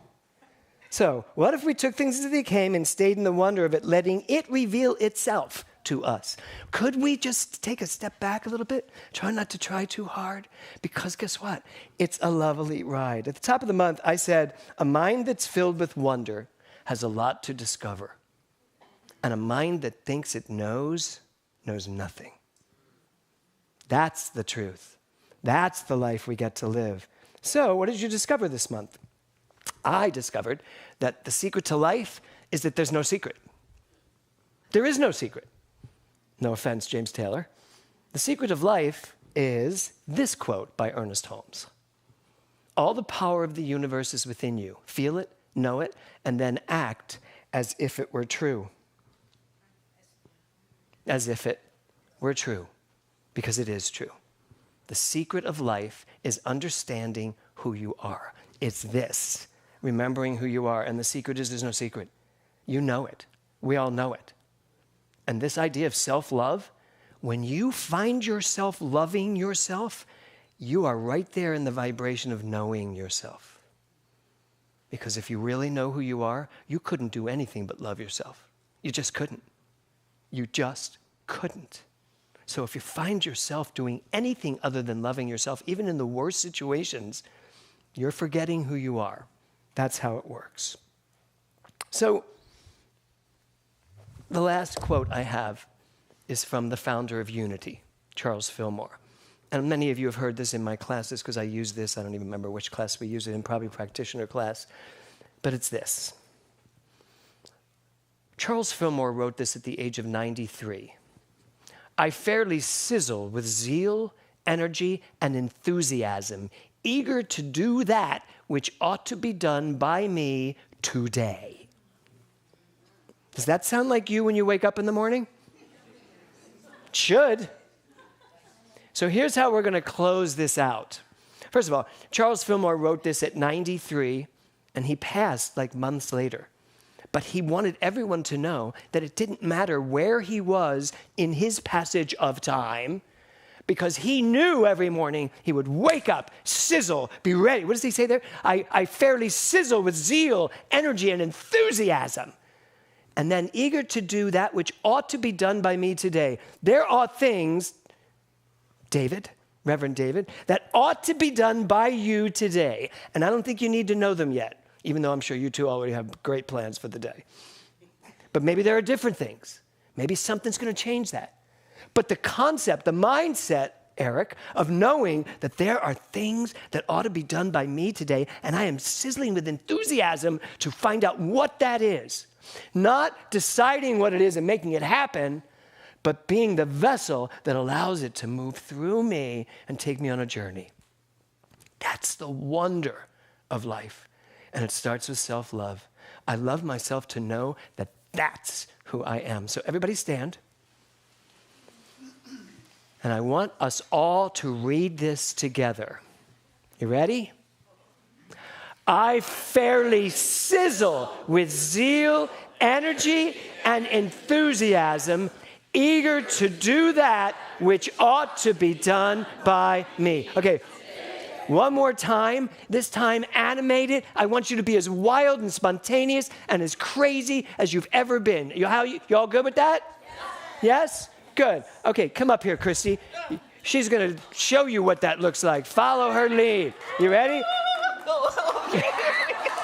So what if we took things as they came and stayed in the wonder of it, letting it reveal itself to us? Could we just take a step back a little bit? Try not to try too hard? Because guess what? It's a lovely ride. At the top of the month, I said, a mind that's filled with wonder has a lot to discover. And a mind that thinks it knows nothing. That's the truth. That's the life we get to live. So what did you discover this month? I discovered that the secret to life is that there's no secret. There is no secret. No offense, James Taylor. The secret of life is this quote by Ernest Holmes. All the power of the universe is within you. Feel it, know it, and then act as if it were true. As if it were true, because it is true. The secret of life is understanding who you are. It's this, remembering who you are. And the secret is there's no secret. You know it. We all know it. And this idea of self-love, when you find yourself loving yourself, you are right there in the vibration of knowing yourself. Because if you really know who you are, you couldn't do anything but love yourself. You just couldn't. You just couldn't. So if you find yourself doing anything other than loving yourself, even in the worst situations, you're forgetting who you are. That's how it works. So the last quote I have is from the founder of Unity, Charles Fillmore. And many of you have heard this in my classes because I use this. I don't even remember which class we use it in, probably practitioner class. But it's this. Charles Fillmore wrote this at the age of 93. I fairly sizzle with zeal, energy, and enthusiasm, eager to do that which ought to be done by me today. Does that sound like you when you wake up in the morning? It should. So here's how we're going to close this out. First of all, Charles Fillmore wrote this at 93, and he passed like months later. But he wanted everyone to know that it didn't matter where he was in his passage of time, because he knew every morning he would wake up, sizzle, be ready. What does he say there? I fairly sizzle with zeal, energy, and enthusiasm. And then eager to do that which ought to be done by me today. There are things, David, Reverend David, that ought to be done by you today. And I don't think you need to know them yet, even though I'm sure you two already have great plans for the day. But maybe there are different things. Maybe something's going to change that. But the concept, the mindset, Eric, of knowing that there are things that ought to be done by me today, and I am sizzling with enthusiasm to find out what that is. Not deciding what it is and making it happen, but being the vessel that allows it to move through me and take me on a journey. That's the wonder of life. And it starts with self-love. I love myself to know that that's who I am. So everybody stand. And I want us all to read this together. You ready? I fairly sizzle with zeal, energy, and enthusiasm, eager to do that which ought to be done by me. Okay, one more time, this time animated. I want you to be as wild and spontaneous and as crazy as you've ever been. You all good with that? Yes? Good. Okay, come up here, Christy. She's going to show you what that looks like. Follow her lead. You ready?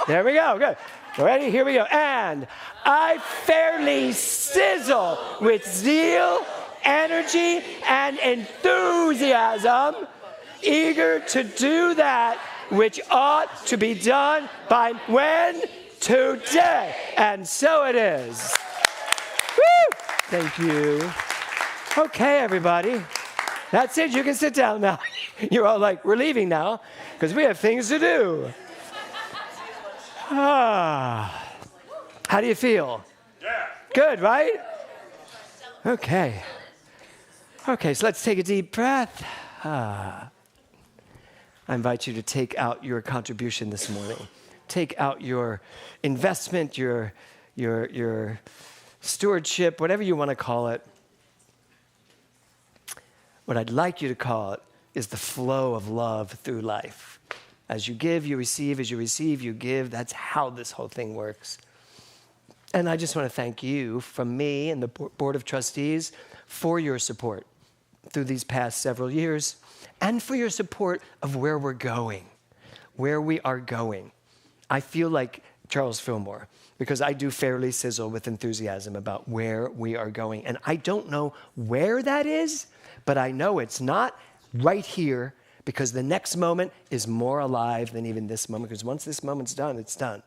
There we go. Good. Ready? Here we go. And I fairly sizzle with zeal, energy, and enthusiasm, eager to do that which ought to be done by when? Today. And so it is. Woo! Thank you. Okay, everybody. That's it. You can sit down now. You're all like, we're leaving now because we have things to do. How do you feel? Yeah. Good, right? Okay. Okay, so let's take a deep breath. I invite you to take out your contribution this morning. Take out your investment, your stewardship, whatever you want to call it. What I'd like you to call it is the flow of love through life. As you give, you receive. As you receive, you give. That's how this whole thing works. And I just want to thank you from me and the Board of Trustees for your support through these past several years and for your support of where we're going, where we are going. I feel like Charles Fillmore because I do fairly sizzle with enthusiasm about where we are going. And I don't know where that is, but I know it's not right here because the next moment is more alive than even this moment. Because once this moment's done, it's done.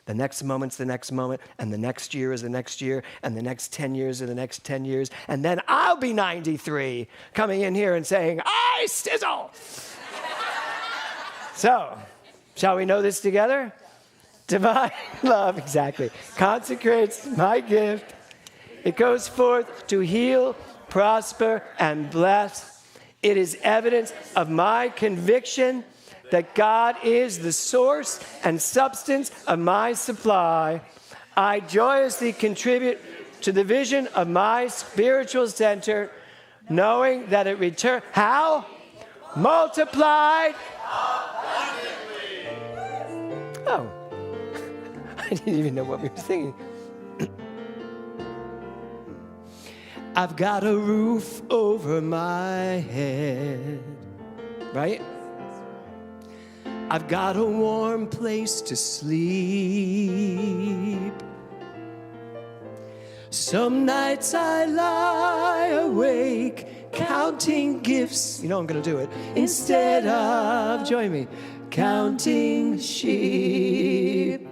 The next moment's the next moment, and the next year is the next year, and the next 10 years are the next 10 years. And then I'll be 93 coming in here and saying, I sizzle. So Shall we know this together? Divine love, exactly, consecrates my gift. It goes forth to heal, prosper, and bless. It is evidence of my conviction that God is the source and substance of my supply. I joyously contribute to the vision of my spiritual center, knowing that it returns. How? Multiplied. Oh, I didn't even know what we were singing. I've got a roof over my head, right? I've got a warm place to sleep. Some nights I lie awake counting gifts. You know I'm going to do it. Instead of, join me, counting sheep.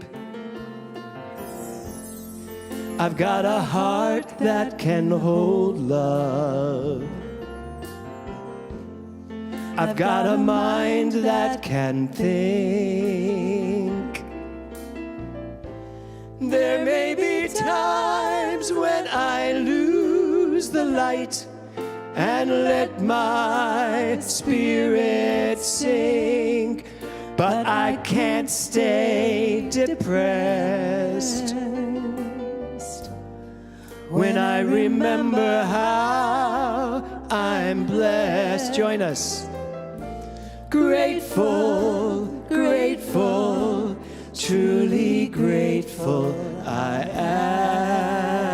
I've got a heart that can hold love. I've got a mind that can think. There may be times when I lose the light and let my spirit sink, but I can't stay depressed when I remember how I'm blessed. Join us. Grateful, grateful, truly grateful I am.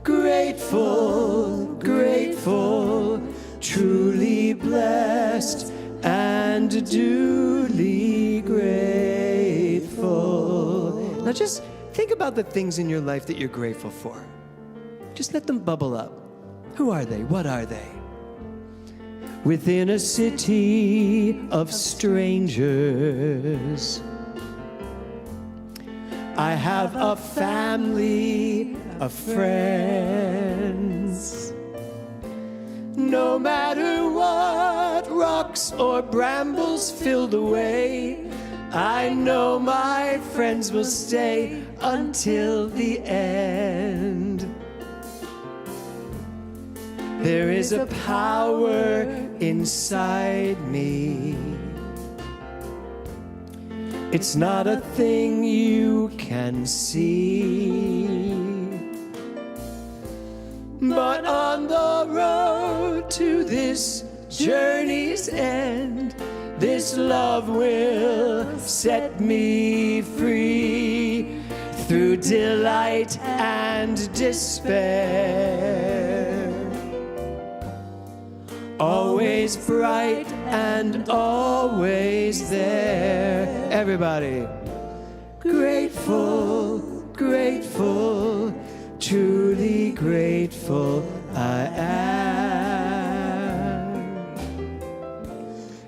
Grateful, grateful, truly blessed and duly grateful. Now just think about the things in your life that you're grateful for. Just let them bubble up. Who are they? What are they? Within a city of strangers, I have a family of friends. No matter what rocks or brambles fill the way, I know my friends will stay until the end. There is a power inside me. It's not a thing you can see. But on the road to this journey's end, this love will set me free through delight and despair. Always bright and always there. Everybody. Grateful, grateful, truly grateful I am.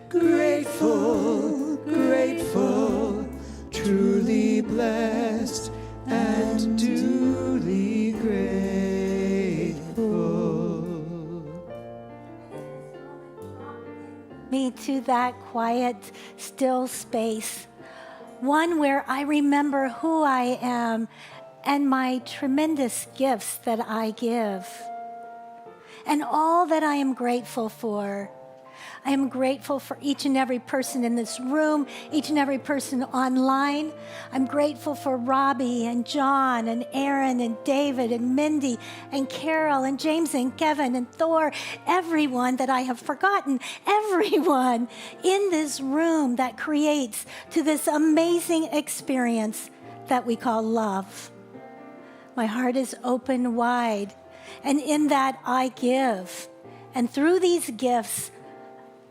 Grateful, grateful, truly blessed and duly grateful. Me to that quiet, still space, one where I remember who I am and my tremendous gifts that I give, and all that I am grateful for. I am grateful for each and every person in this room, each and every person online. I'm grateful for Robbie and John and Aaron and David and Mindy and Carol and James and Kevin and Thor, everyone that I have forgotten, everyone in this room that creates to this amazing experience that we call love. My heart is open wide, and in that I give. And through these gifts,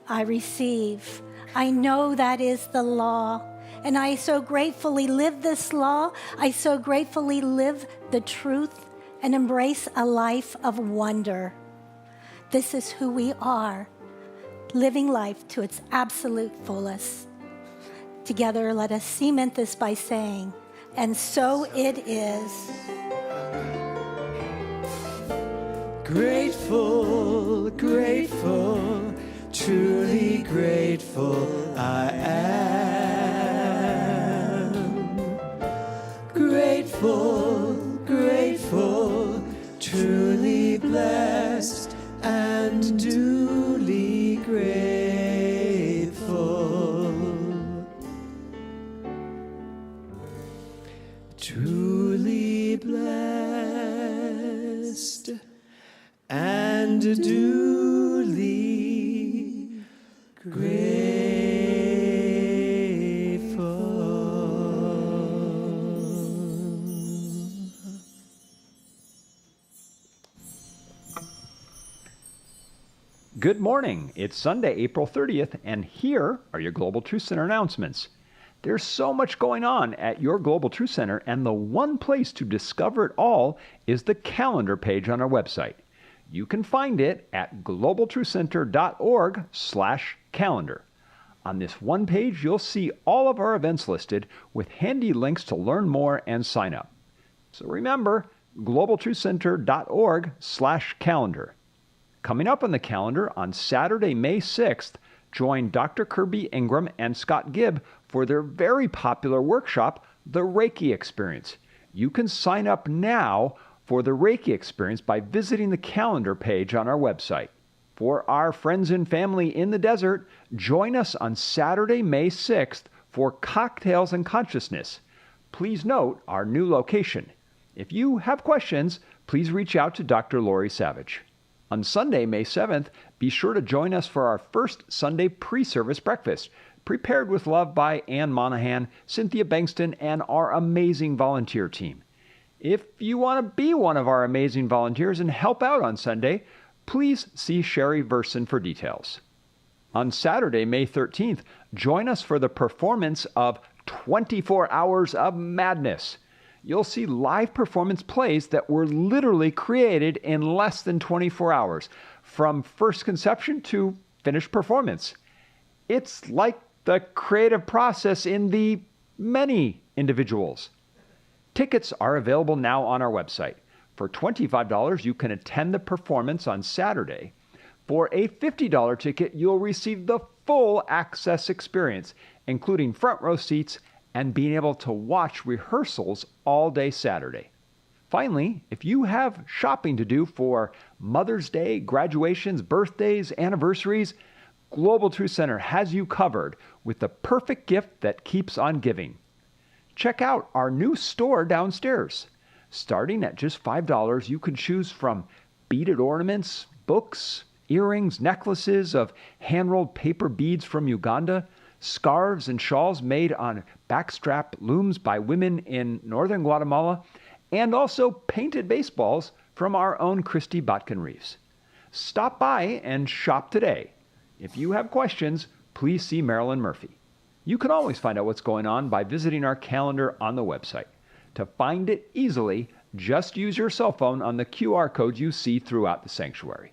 I receive. I know that is the law. And I so gratefully live this law. I so gratefully live the truth and embrace a life of wonder. This is who we are, living life to its absolute fullest. Together, let us cement this by saying, and so it is. Grateful, grateful, truly grateful Good morning. It's Sunday, April 30th, and here are your Global Truth Center announcements. There's so much going on at your Global Truth Center, and the one place to discover it all is the calendar page on our website. You can find it at globaltruthcenter.org/calendar. On this one page, you'll see all of our events listed with handy links to learn more and sign up. So remember, globaltruthcenter.org/calendar. Coming up on the calendar on Saturday, May 6th, join Dr. Kirby Ingram and Scott Gibb for their very popular workshop, The Reiki Experience. You can sign up now for the Reiki Experience by visiting the calendar page on our website. For our friends and family in the desert, join us on Saturday, May 6th for Cocktails and Consciousness. Please note our new location. If you have questions, please reach out to Dr. Lori Savage. On Sunday, May 7th, be sure to join us for our first Sunday pre-service breakfast, prepared with love by Ann Monahan, Cynthia Bankston, and our amazing volunteer team. If you want to be one of our amazing volunteers and help out on Sunday, please see Sherry Verson for details. On Saturday, May 13th, join us for the performance of 24 Hours of Madness. You'll see live performance plays that were literally created in less than 24 hours, from first conception to finished performance. It's like the creative process in the many individuals. Tickets are available now on our website. For $25, you can attend the performance on Saturday. For a $50 ticket, you'll receive the full access experience, including front row seats and being able to watch rehearsals all day Saturday. Finally, if you have shopping to do for Mother's Day, graduations, birthdays, anniversaries, Global Truth Center has you covered with the perfect gift that keeps on giving. Check out our new store downstairs. Starting at just $5, you can choose from beaded ornaments, books, earrings, necklaces of hand-rolled paper beads from Uganda, scarves and shawls made on backstrap looms by women in northern Guatemala, and also painted baseballs from our own Christy Botkin-Reeves. Stop by and shop today. If you have questions, please see Marilyn Murphy. You can always find out what's going on by visiting our calendar on the website. To find it easily, just use your cell phone on the QR codes you see throughout the sanctuary.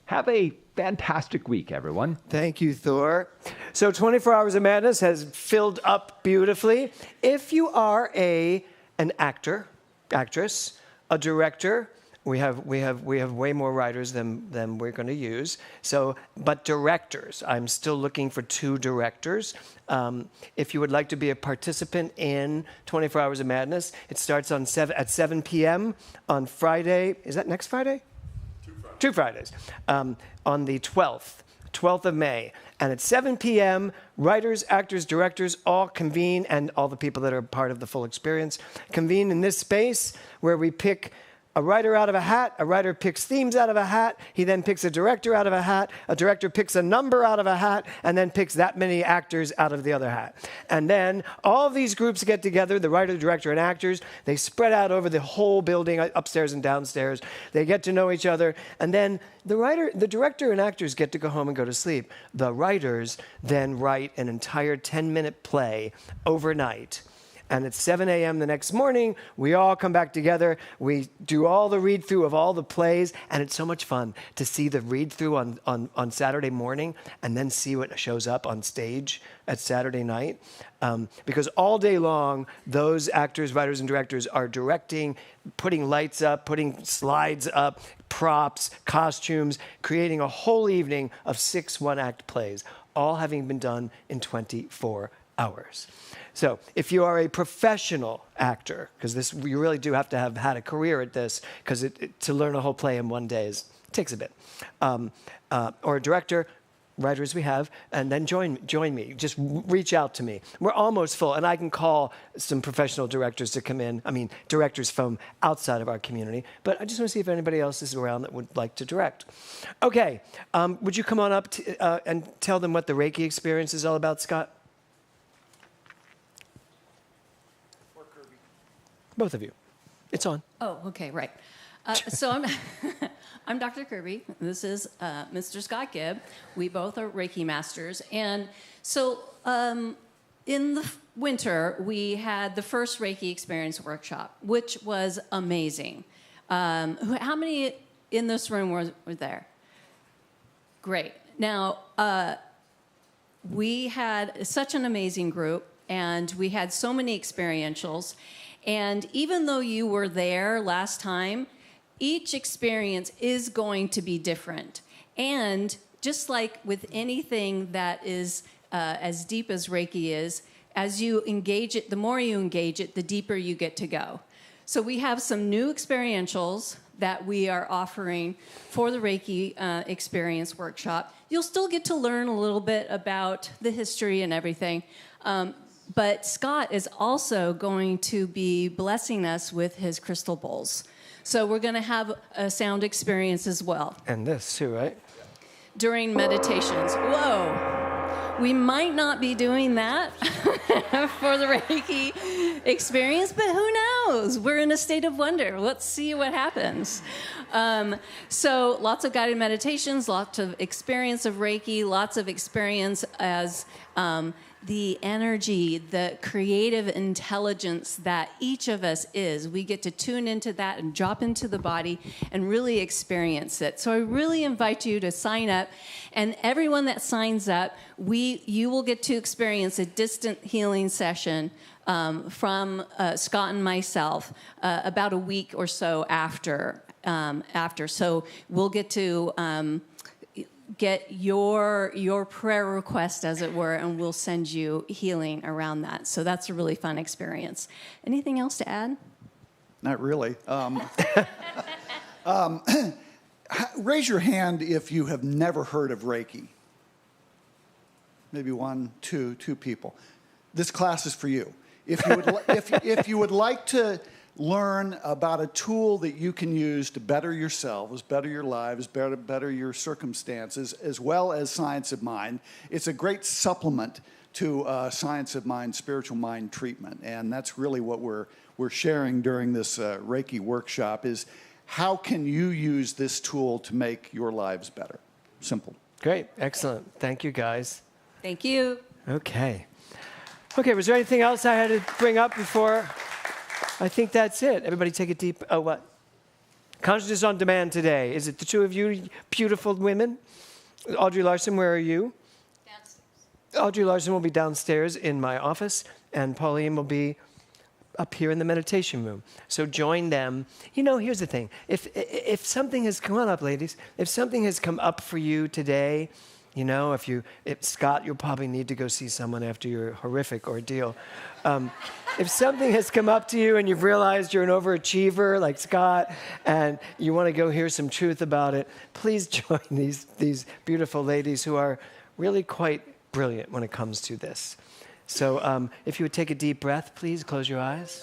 Have a fantastic week, everyone. Thank you, Thor. So 24 Hours of Madness has filled up beautifully. If you are an actor, actress, a director, we have way more writers than we're going to use. So, but directors, I'm still looking for 2 directors. If you would like to be a participant in 24 Hours of Madness, it starts at 7 p.m. on Friday. Is that next Friday? 2 Fridays. On the 12th of May. And at 7 p.m., writers, actors, directors all convene, and all the people that are part of the full experience convene in this space where we pick a writer out of a hat, a writer picks themes out of a hat, he then picks a director out of a hat, a director picks a number out of a hat, and then picks that many actors out of the other hat. And then all of these groups get together, the writer, director, and actors, they spread out over the whole building, upstairs and downstairs. They get to know each other, and then the director and actors get to go home and go to sleep. The writers then write an entire 10-minute play overnight. And at 7 a.m. the next morning, we all come back together. We do all the read-through of all the plays, and it's so much fun to see the read-through on Saturday morning and then see what shows up on stage at Saturday night. Because all day long, those actors, writers, and directors are directing, putting lights up, putting slides up, props, costumes, creating a whole evening of 6 one-act plays, all having been done in 24 hours. So if you are a professional actor, because you really do have to have had a career at this, because to learn a whole play in one day takes a bit, or a director, writers we have, and then join me. Just reach out to me. We're almost full, and I can call some professional directors to come in. I mean, directors from outside of our community. But I just want to see if anybody else is around that would like to direct. Okay, would you come on up and tell them what the Reiki experience is all about, Scott? Both of you. It's on. Oh, okay, right. So I'm Dr. Kirby. This is Mr. Scott Gibb. We both are Reiki masters. And so in the winter, we had the first Reiki Experience workshop, which was amazing. How many in this room were there? Great. Now, we had such an amazing group, and we had so many experientials. And even though you were there last time, each experience is going to be different. And just like with anything that is as deep as Reiki is, as you engage it, the more you engage it, the deeper you get to go. So we have some new experientials that we are offering for the Reiki Experience Workshop. You'll still get to learn a little bit about the history and everything. But Scott is also going to be blessing us with his crystal bowls. So we're going to have a sound experience as well. And this too, right? During meditations. Whoa. We might not be doing that for the Reiki experience, but who knows? We're in a state of wonder. Let's see what happens. So lots of guided meditations, lots of experience of Reiki, lots of experience as the energy, the creative intelligence that each of us is. We get to tune into that and drop into the body and really experience it. So I really invite you to sign up. And everyone that signs up, you will get to experience a distant healing session from Scott and myself about a week or so after. So we'll get to get your prayer request, as it were, and we'll send you healing around that. So that's a really fun experience. Anything else to add? Not really. Raise your hand if you have never heard of Reiki. Maybe one, two people. This class is for you. If you would like to learn about a tool that you can use to better yourselves, better your lives, better your circumstances, as well as Science of Mind, it's a great supplement to Science of Mind, spiritual mind treatment. And that's really what we're sharing during this Reiki workshop is how can you use this tool to make your lives better? Simple. Great. Excellent. Thank you, guys. Thank you. Okay, was there anything else I had to bring up before? I think that's it. Everybody take a deep, what? Consciousness on Demand today. Is it the two of you beautiful women? Audrey Larson, where are you? Downstairs. Audrey Larson will be downstairs in my office, and Pauline will be up here in the meditation room. So join them. You know, here's the thing. If something has come up, ladies, if something has come up for you today, you know, if Scott, you'll probably need to go see someone after your horrific ordeal. If something has come up to you and you've realized you're an overachiever like Scott and you want to go hear some truth about it, please join these beautiful ladies who are really quite brilliant when it comes to this. So if you would take a deep breath, please close your eyes.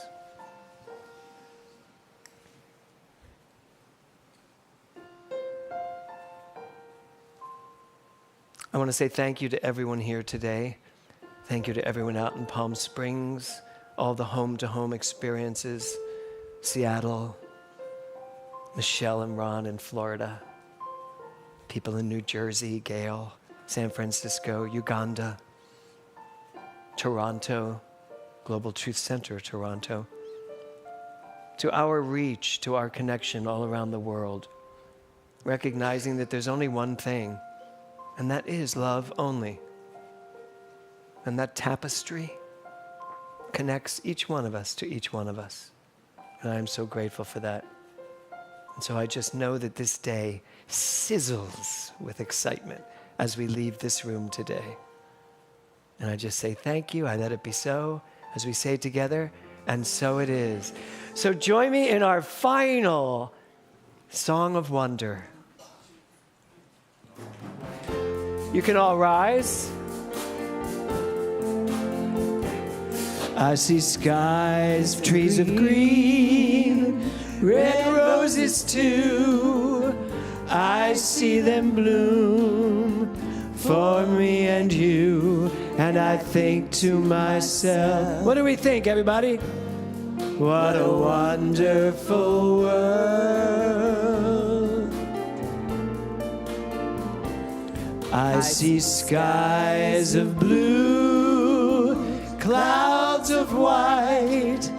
I want to say thank you to everyone here today. Thank you to everyone out in Palm Springs, all the home-to-home experiences, Seattle, Michelle and Ron in Florida, people in New Jersey, Gail, San Francisco, Uganda, Toronto, Global Truth Center, Toronto, to our reach, to our connection all around the world, recognizing that there's only one thing, and that is love only. And that tapestry connects each one of us to each one of us. And I am so grateful for that. And so I just know that this day sizzles with excitement as we leave this room today. And I just say thank you. I let it be so, as we say together, and so it is. So join me in our final Song of Wonder. You can all rise. I see skies, trees of green, red roses too. I see them bloom for me and you. And I think to myself, what do we think, everybody? What a wonderful world. I see skies of blue, clouds of white,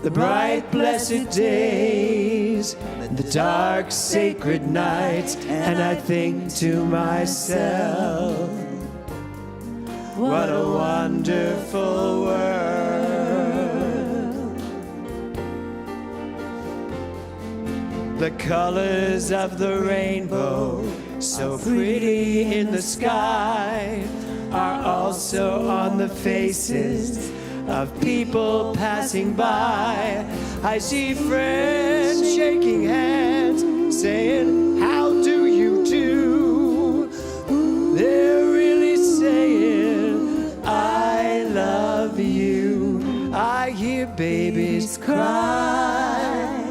the bright blessed days, the dark sacred nights, and I think to myself, what a wonderful world. The colors of the rainbow, so pretty in the sky, are also on the faces of people passing by. I see friends shaking hands, saying, how do you do? They're really saying, I love you. I hear babies cry,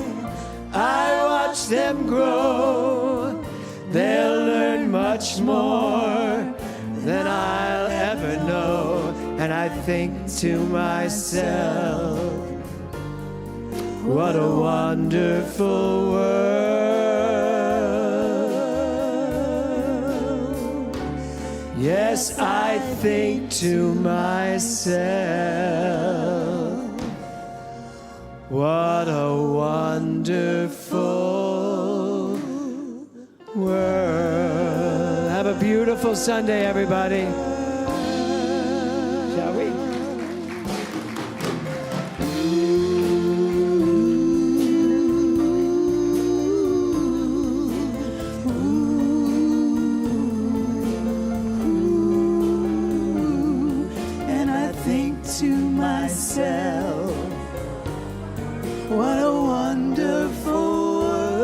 I watch them grow. They'll learn much more than I'll ever know. And I think to myself, what a wonderful world. Yes, I think to myself, what a wonderful world. Have a beautiful Sunday, everybody. Shall we? And I think to myself, what a wonderful world.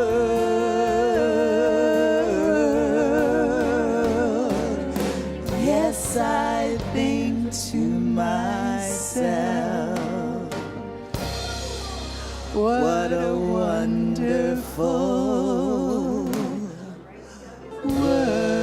Yes, I think to myself, what a wonderful world.